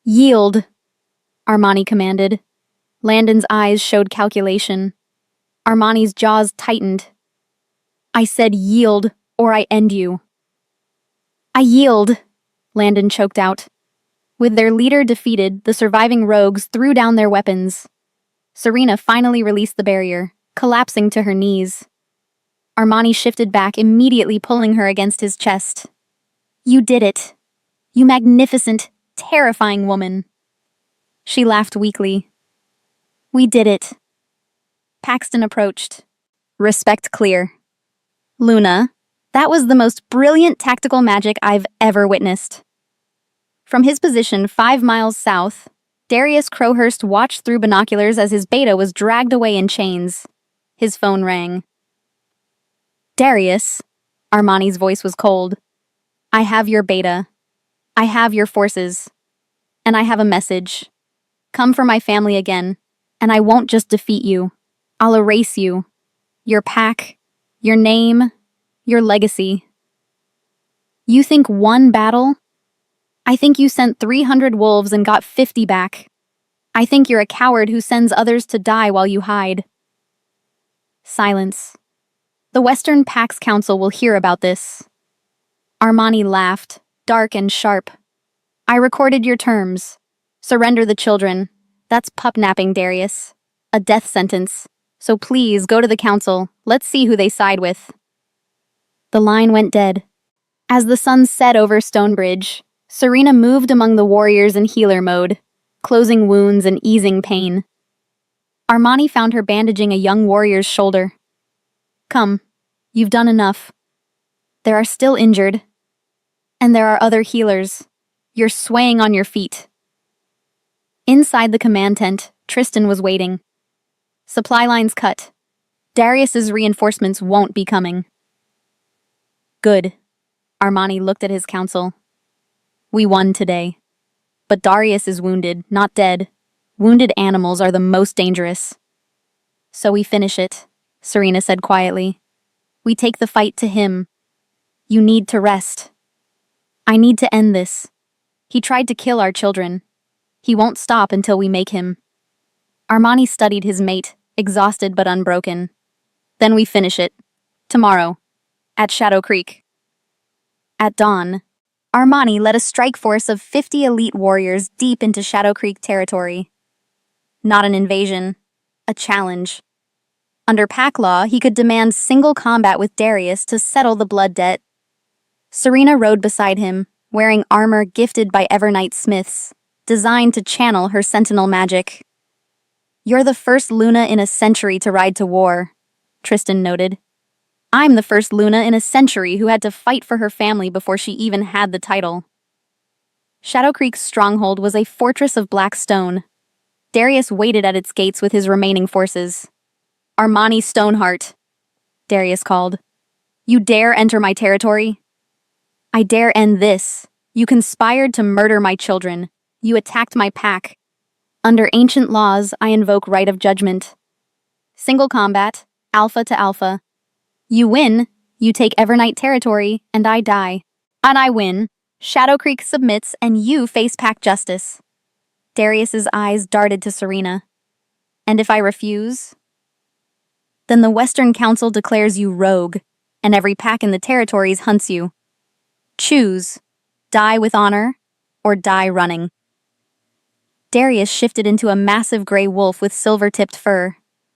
Yield, Armani commanded. Landon's eyes showed calculation. Armani's jaws tightened. I said yield, or I end you. I yield, Landon choked out. With their leader defeated, the surviving rogues threw down their weapons. Serena finally released the barrier, collapsing to her knees. Armani shifted back, immediately pulling her against his chest. You did it. You magnificent, terrifying woman. She laughed weakly. We did it. Paxton approached. Respect clear. Luna, that was the most brilliant tactical magic I've ever witnessed. From his position 5 miles south, Darius Crowhurst watched through binoculars as his beta was dragged away in chains. His phone rang. Darius, Armani's voice was cold. I have your beta. I have your forces. And I have a message. Come for my family again, and I won't just defeat you. I'll erase you. Your pack, your name, your legacy. You think one battle? I think you sent 300 wolves and got 50 back. I think you're a coward who sends others to die while you hide. Silence. The Western Pax Council will hear about this. Armani laughed, dark and sharp. I recorded your terms. Surrender the children. That's pup-napping, Darius. A death sentence. So please, go to the council. Let's see who they side with. The line went dead. As the sun set over Stonebridge, Serena moved among the warriors in healer mode, closing wounds and easing pain. Armani found her bandaging a young warrior's shoulder. Come, you've done enough. There are still injured. And there are other healers. You're swaying on your feet. Inside the command tent, Tristan was waiting. Supply lines cut. Darius's reinforcements won't be coming. Good. Armani looked at his council. We won today. But Darius is wounded, not dead. Wounded animals are the most dangerous. So we finish it, Serena said quietly. We take the fight to him. You need to rest. I need to end this. He tried to kill our children. He won't stop until we make him. Armani studied his mate, exhausted but unbroken. Then we finish it. Tomorrow. At Shadow Creek. At dawn, Armani led a strike force of 50 elite warriors deep into Shadow Creek territory. Not an invasion, a challenge. Under pack law, he could demand single combat with Darius to settle the blood debt. Serena rode beside him, wearing armor gifted by Evernight Smiths, designed to channel her sentinel magic. You're the first Luna in a century to ride to war, Tristan noted. I'm the first Luna in a century who had to fight for her family before she even had the title. Shadow Creek's stronghold was a fortress of black stone. Darius waited at its gates with his remaining forces. Armani Stoneheart, Darius called. You dare enter my territory? I dare end this. You conspired to murder my children. You attacked my pack. Under ancient laws, I invoke right of judgment. Single combat, alpha to alpha. You win, you take Evernight territory, and I die. And I win. Shadow Creek submits, and you face pack justice. Darius's eyes darted to Serena. And if I refuse? Then the Western Council declares you rogue, and every pack in the territories hunts you. Choose. Die with honor, or die running. Darius shifted into a massive gray wolf with silver-tipped fur,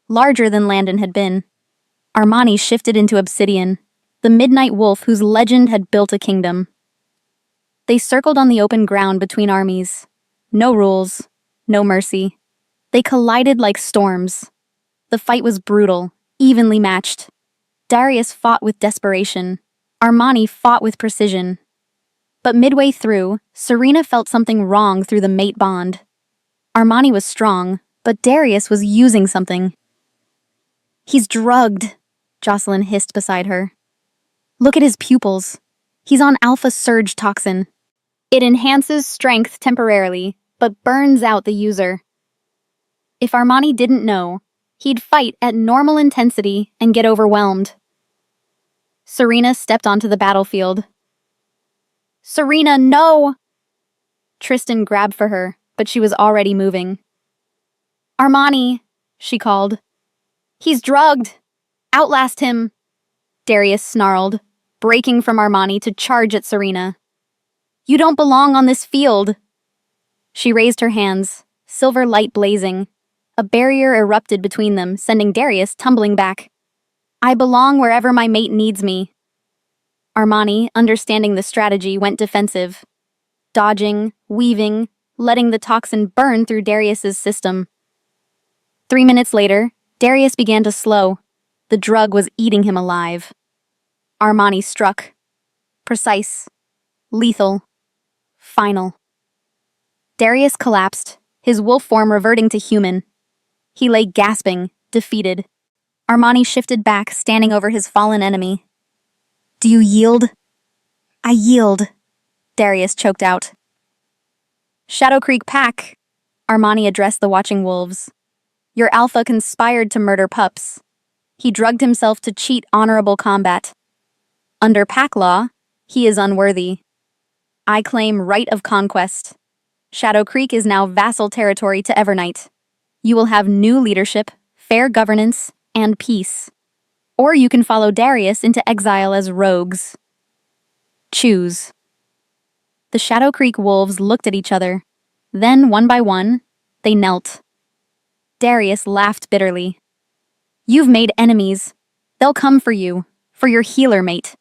larger than Landon had been. Armani shifted into Obsidian, the midnight wolf whose legend had built a kingdom. They circled on the open ground between armies. No rules, no mercy. They collided like storms. The fight was brutal, evenly matched. Darius fought with desperation. Armani fought with precision. But midway through, Serena felt something wrong through the mate bond. Armani was strong, but Darius was using something. He's drugged, Jocelyn hissed beside her. Look at his pupils. He's on alpha surge toxin. It enhances strength temporarily, but burns out the user. If Armani didn't know, he'd fight at normal intensity and get overwhelmed. Serena stepped onto the battlefield. Serena, no! Tristan grabbed for her, but she was already moving. Armani, she called. He's drugged. Outlast him. Darius snarled, breaking from Armani to charge at Serena. You don't belong on this field. She raised her hands, silver light blazing. A barrier erupted between them, sending Darius tumbling back. I belong wherever my mate needs me. Armani, understanding the strategy, went defensive. Dodging, weaving, letting the toxin burn through Darius's system. 3 minutes later, Darius began to slow. The drug was eating him alive. Armani struck. Precise. Lethal. Final. Darius collapsed, his wolf form reverting to human. He lay gasping, defeated. Armani shifted back, standing over his fallen enemy. Do you yield? I yield, Darius choked out. Shadow Creek Pack, Armani addressed the watching wolves. Your alpha conspired to murder Pups. He drugged himself to cheat honorable combat. Under pack law, he is unworthy. I claim right of conquest. Shadow Creek is now vassal territory to Evernight. You will have new leadership, fair governance, and peace. Or you can follow Darius into exile as rogues. Choose. The Shadow Creek wolves looked at each other. Then, one by one, they knelt. Darius laughed bitterly. You've made enemies. They'll come for you, for your healer mate.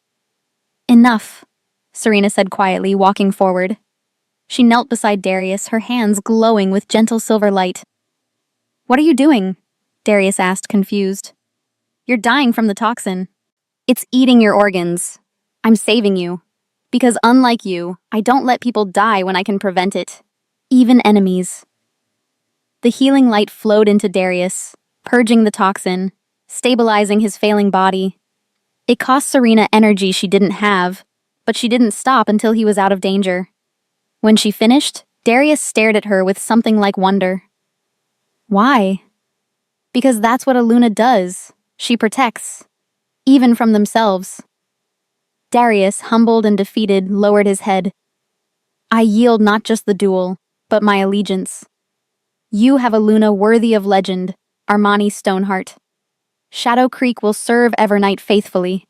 Enough, Serena said quietly, walking forward. She knelt beside Darius, her hands glowing with gentle silver light. "What are you doing?" Darius asked, confused. "You're dying from the toxin. It's eating your organs. I'm saving you. Because unlike you, I don't let people die when I can prevent it. Even enemies." The healing light flowed into Darius, purging the toxin, stabilizing his failing body. It cost Serena energy she didn't have, but she didn't stop until he was out of danger. When she finished, Darius stared at her with something like wonder. Why? Because that's what a Luna does. She protects. Even from themselves. Darius, humbled and defeated, lowered his head. "I yield not just the duel, but my allegiance. You have a Luna worthy of legend, Armani Stoneheart. Shadow Creek will serve Evernight faithfully."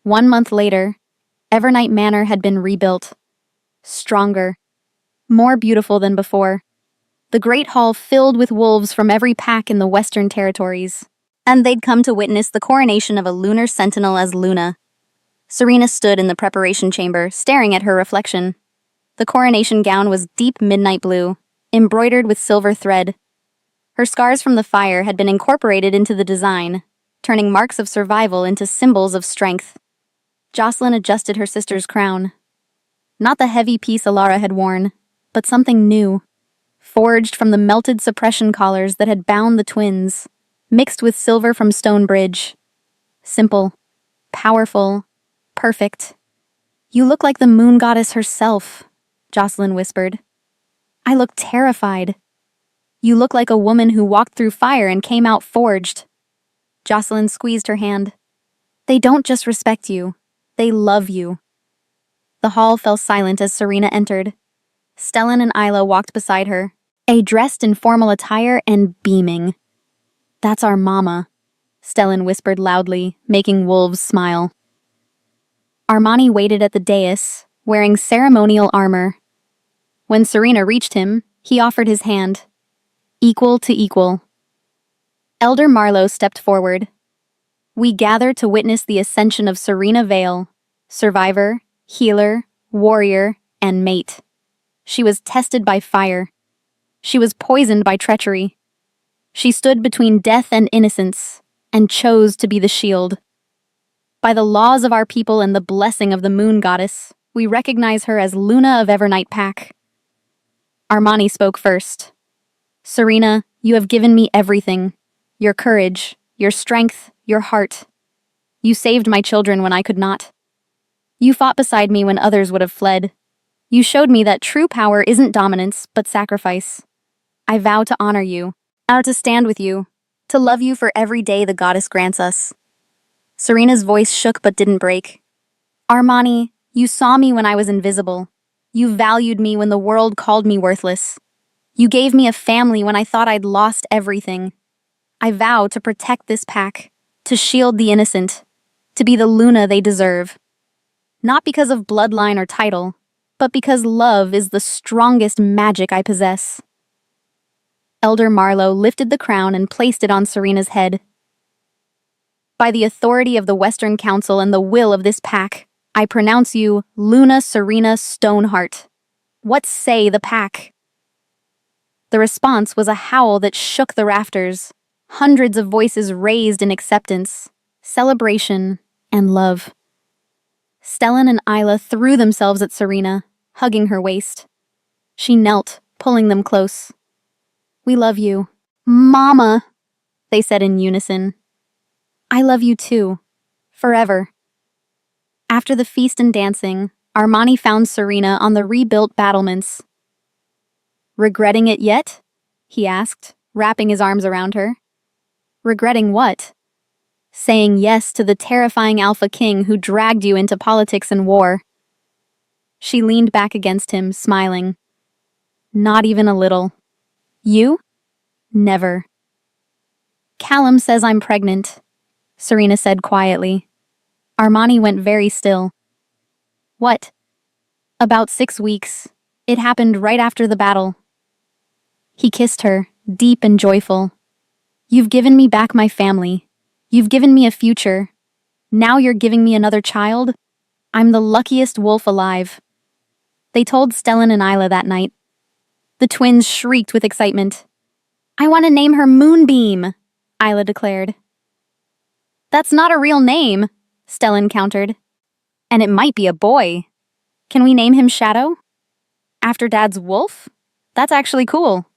1 month later, Evernight Manor had been rebuilt. Stronger. More beautiful than before. The Great Hall filled with wolves from every pack in the Western Territories. And they'd come to witness the coronation of a lunar sentinel as Luna. Serena stood in the preparation chamber, staring at her reflection. The coronation gown was deep midnight blue, embroidered with silver thread. Her scars from the fire had been incorporated into the design, turning marks of survival into symbols of strength. Jocelyn adjusted her sister's crown. Not the heavy piece Alara had worn, but something new, forged from the melted suppression collars that had bound the twins, mixed with silver from Stonebridge. Simple, powerful, perfect. "You look like the moon goddess herself," Jocelyn whispered. "I look terrified." "You look like a woman who walked through fire and came out forged." Jocelyn squeezed her hand. "They don't just respect you, they love you." The hall fell silent as Serena entered. Stellan and Isla walked beside her, dressed in formal attire and beaming. "That's our mama," Stellan whispered loudly, making wolves smile. Armani waited at the dais, wearing ceremonial armor. When Serena reached him, he offered his hand. Equal to equal. Elder Marlowe stepped forward. "We gather to witness the ascension of Serena Vale, survivor, healer, warrior, and mate. She was tested by fire. She was poisoned by treachery. She stood between death and innocence, and chose to be the shield. By the laws of our people and the blessing of the moon goddess, we recognize her as Luna of Evernight Pack." Armani spoke first. "Serena, you have given me everything. Your courage, your strength, your heart. You saved my children when I could not. You fought beside me when others would have fled. You showed me that true power isn't dominance, but sacrifice. I vow to honor you, to stand with you, to love you for every day the goddess grants us." Serena's voice shook but didn't break. "Armani, you saw me when I was invisible. You valued me when the world called me worthless. You gave me a family when I thought I'd lost everything. I vow to protect this pack, to shield the innocent, to be the Luna they deserve. Not because of bloodline or title, but because love is the strongest magic I possess." Elder Marlowe lifted the crown and placed it on Serena's head. "By the authority of the Western Council and the will of this pack, I pronounce you Luna Serena Stoneheart. What say the pack?" The response was a howl that shook the rafters. Hundreds of voices raised in acceptance, celebration, and love. Stellan and Isla threw themselves at Serena, hugging her waist. She knelt, pulling them close. "We love you, Mama," they said in unison. "I love you too, forever." After the feast and dancing, Armani found Serena on the rebuilt battlements. "Regretting it yet?" he asked, wrapping his arms around her. "Regretting what?" "Saying yes to the terrifying Alpha King who dragged you into politics and war." She leaned back against him, smiling. "Not even a little. You? Never." "Callum says I'm pregnant," Serena said quietly. Armani went very still. "What?" "About 6 weeks. It happened right after the battle." He kissed her, deep and joyful. "You've given me back my family. You've given me a future. Now you're giving me another child? I'm the luckiest wolf alive." They told Stellan and Isla that night. The twins shrieked with excitement. "I want to name her Moonbeam," Isla declared. "That's not a real name," Stellan countered. "And it might be a boy. Can we name him Shadow? After Dad's wolf? That's actually cool."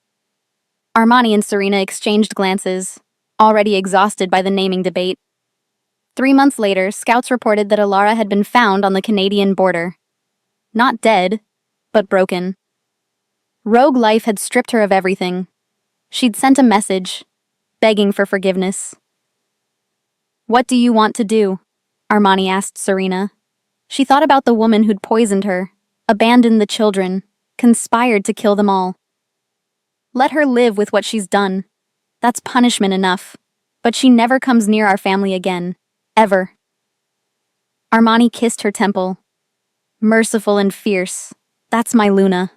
Armani and Serena exchanged glances, already exhausted by the naming debate. 3 months later, scouts reported that Alara had been found on the Canadian border. Not dead, but broken. Rogue life had stripped her of everything. She'd sent a message, begging for forgiveness. "What do you want to do?" Armani asked Serena. She thought about the woman who'd poisoned her, abandoned the children, conspired to kill them all. Let her live with what she's done. That's punishment enough. But she never comes near our family again. Ever. Armani kissed her temple. Merciful and fierce. That's my Luna.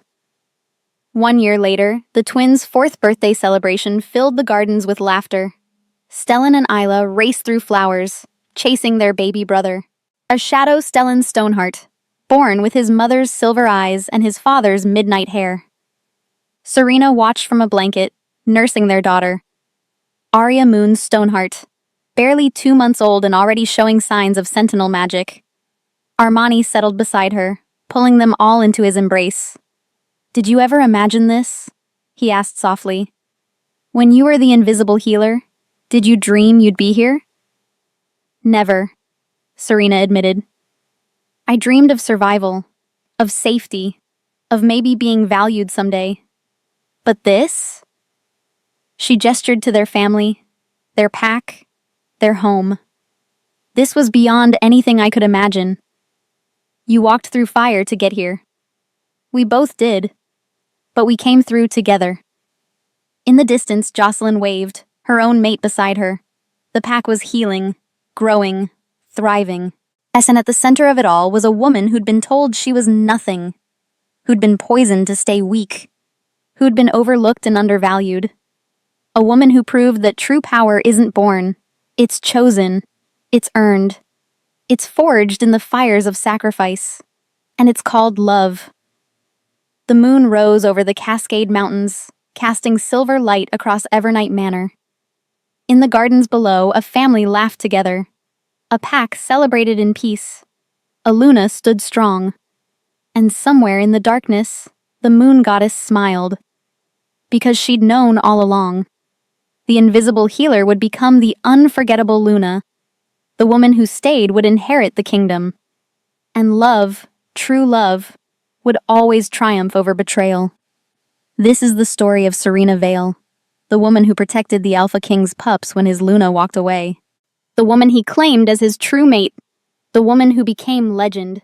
1 year later, the twins' 4th birthday celebration filled the gardens with laughter. Stellan and Isla raced through flowers, chasing their baby brother. A shadow Stellan Stoneheart, born with his mother's silver eyes and his father's midnight hair. Serena watched from a blanket, nursing their daughter. Arya Moon Stoneheart, barely 2 months old and already showing signs of sentinel magic. Armani settled beside her, pulling them all into his embrace. "Did you ever imagine this?" he asked softly. "When you were the invisible healer, did you dream you'd be here?" "Never," Serena admitted. "I dreamed of survival, of safety, of maybe being valued someday. But this?" She gestured to their family, their pack, their home. "This was beyond anything I could imagine. You walked through fire to get here. We both did, but we came through together." In the distance, Jocelyn waved, her own mate beside her. The pack was healing, growing, thriving. And at the center of it all was a woman who'd been told she was nothing, who'd been poisoned to stay weak, who'd been overlooked and undervalued. A woman who proved that true power isn't born, it's chosen, it's earned. It's forged in the fires of sacrifice, and it's called love. The moon rose over the Cascade Mountains, casting silver light across Evernight Manor. In the gardens below, a family laughed together. A pack celebrated in peace. A Luna stood strong. And somewhere in the darkness, the moon goddess smiled. Because she'd known all along. The invisible healer would become the unforgettable Luna. The woman who stayed would inherit the kingdom. And love, true love, would always triumph over betrayal. This is the story of Serena Vale, the woman who protected the Alpha King's pups when his Luna walked away. The woman he claimed as his true mate, the woman who became legend.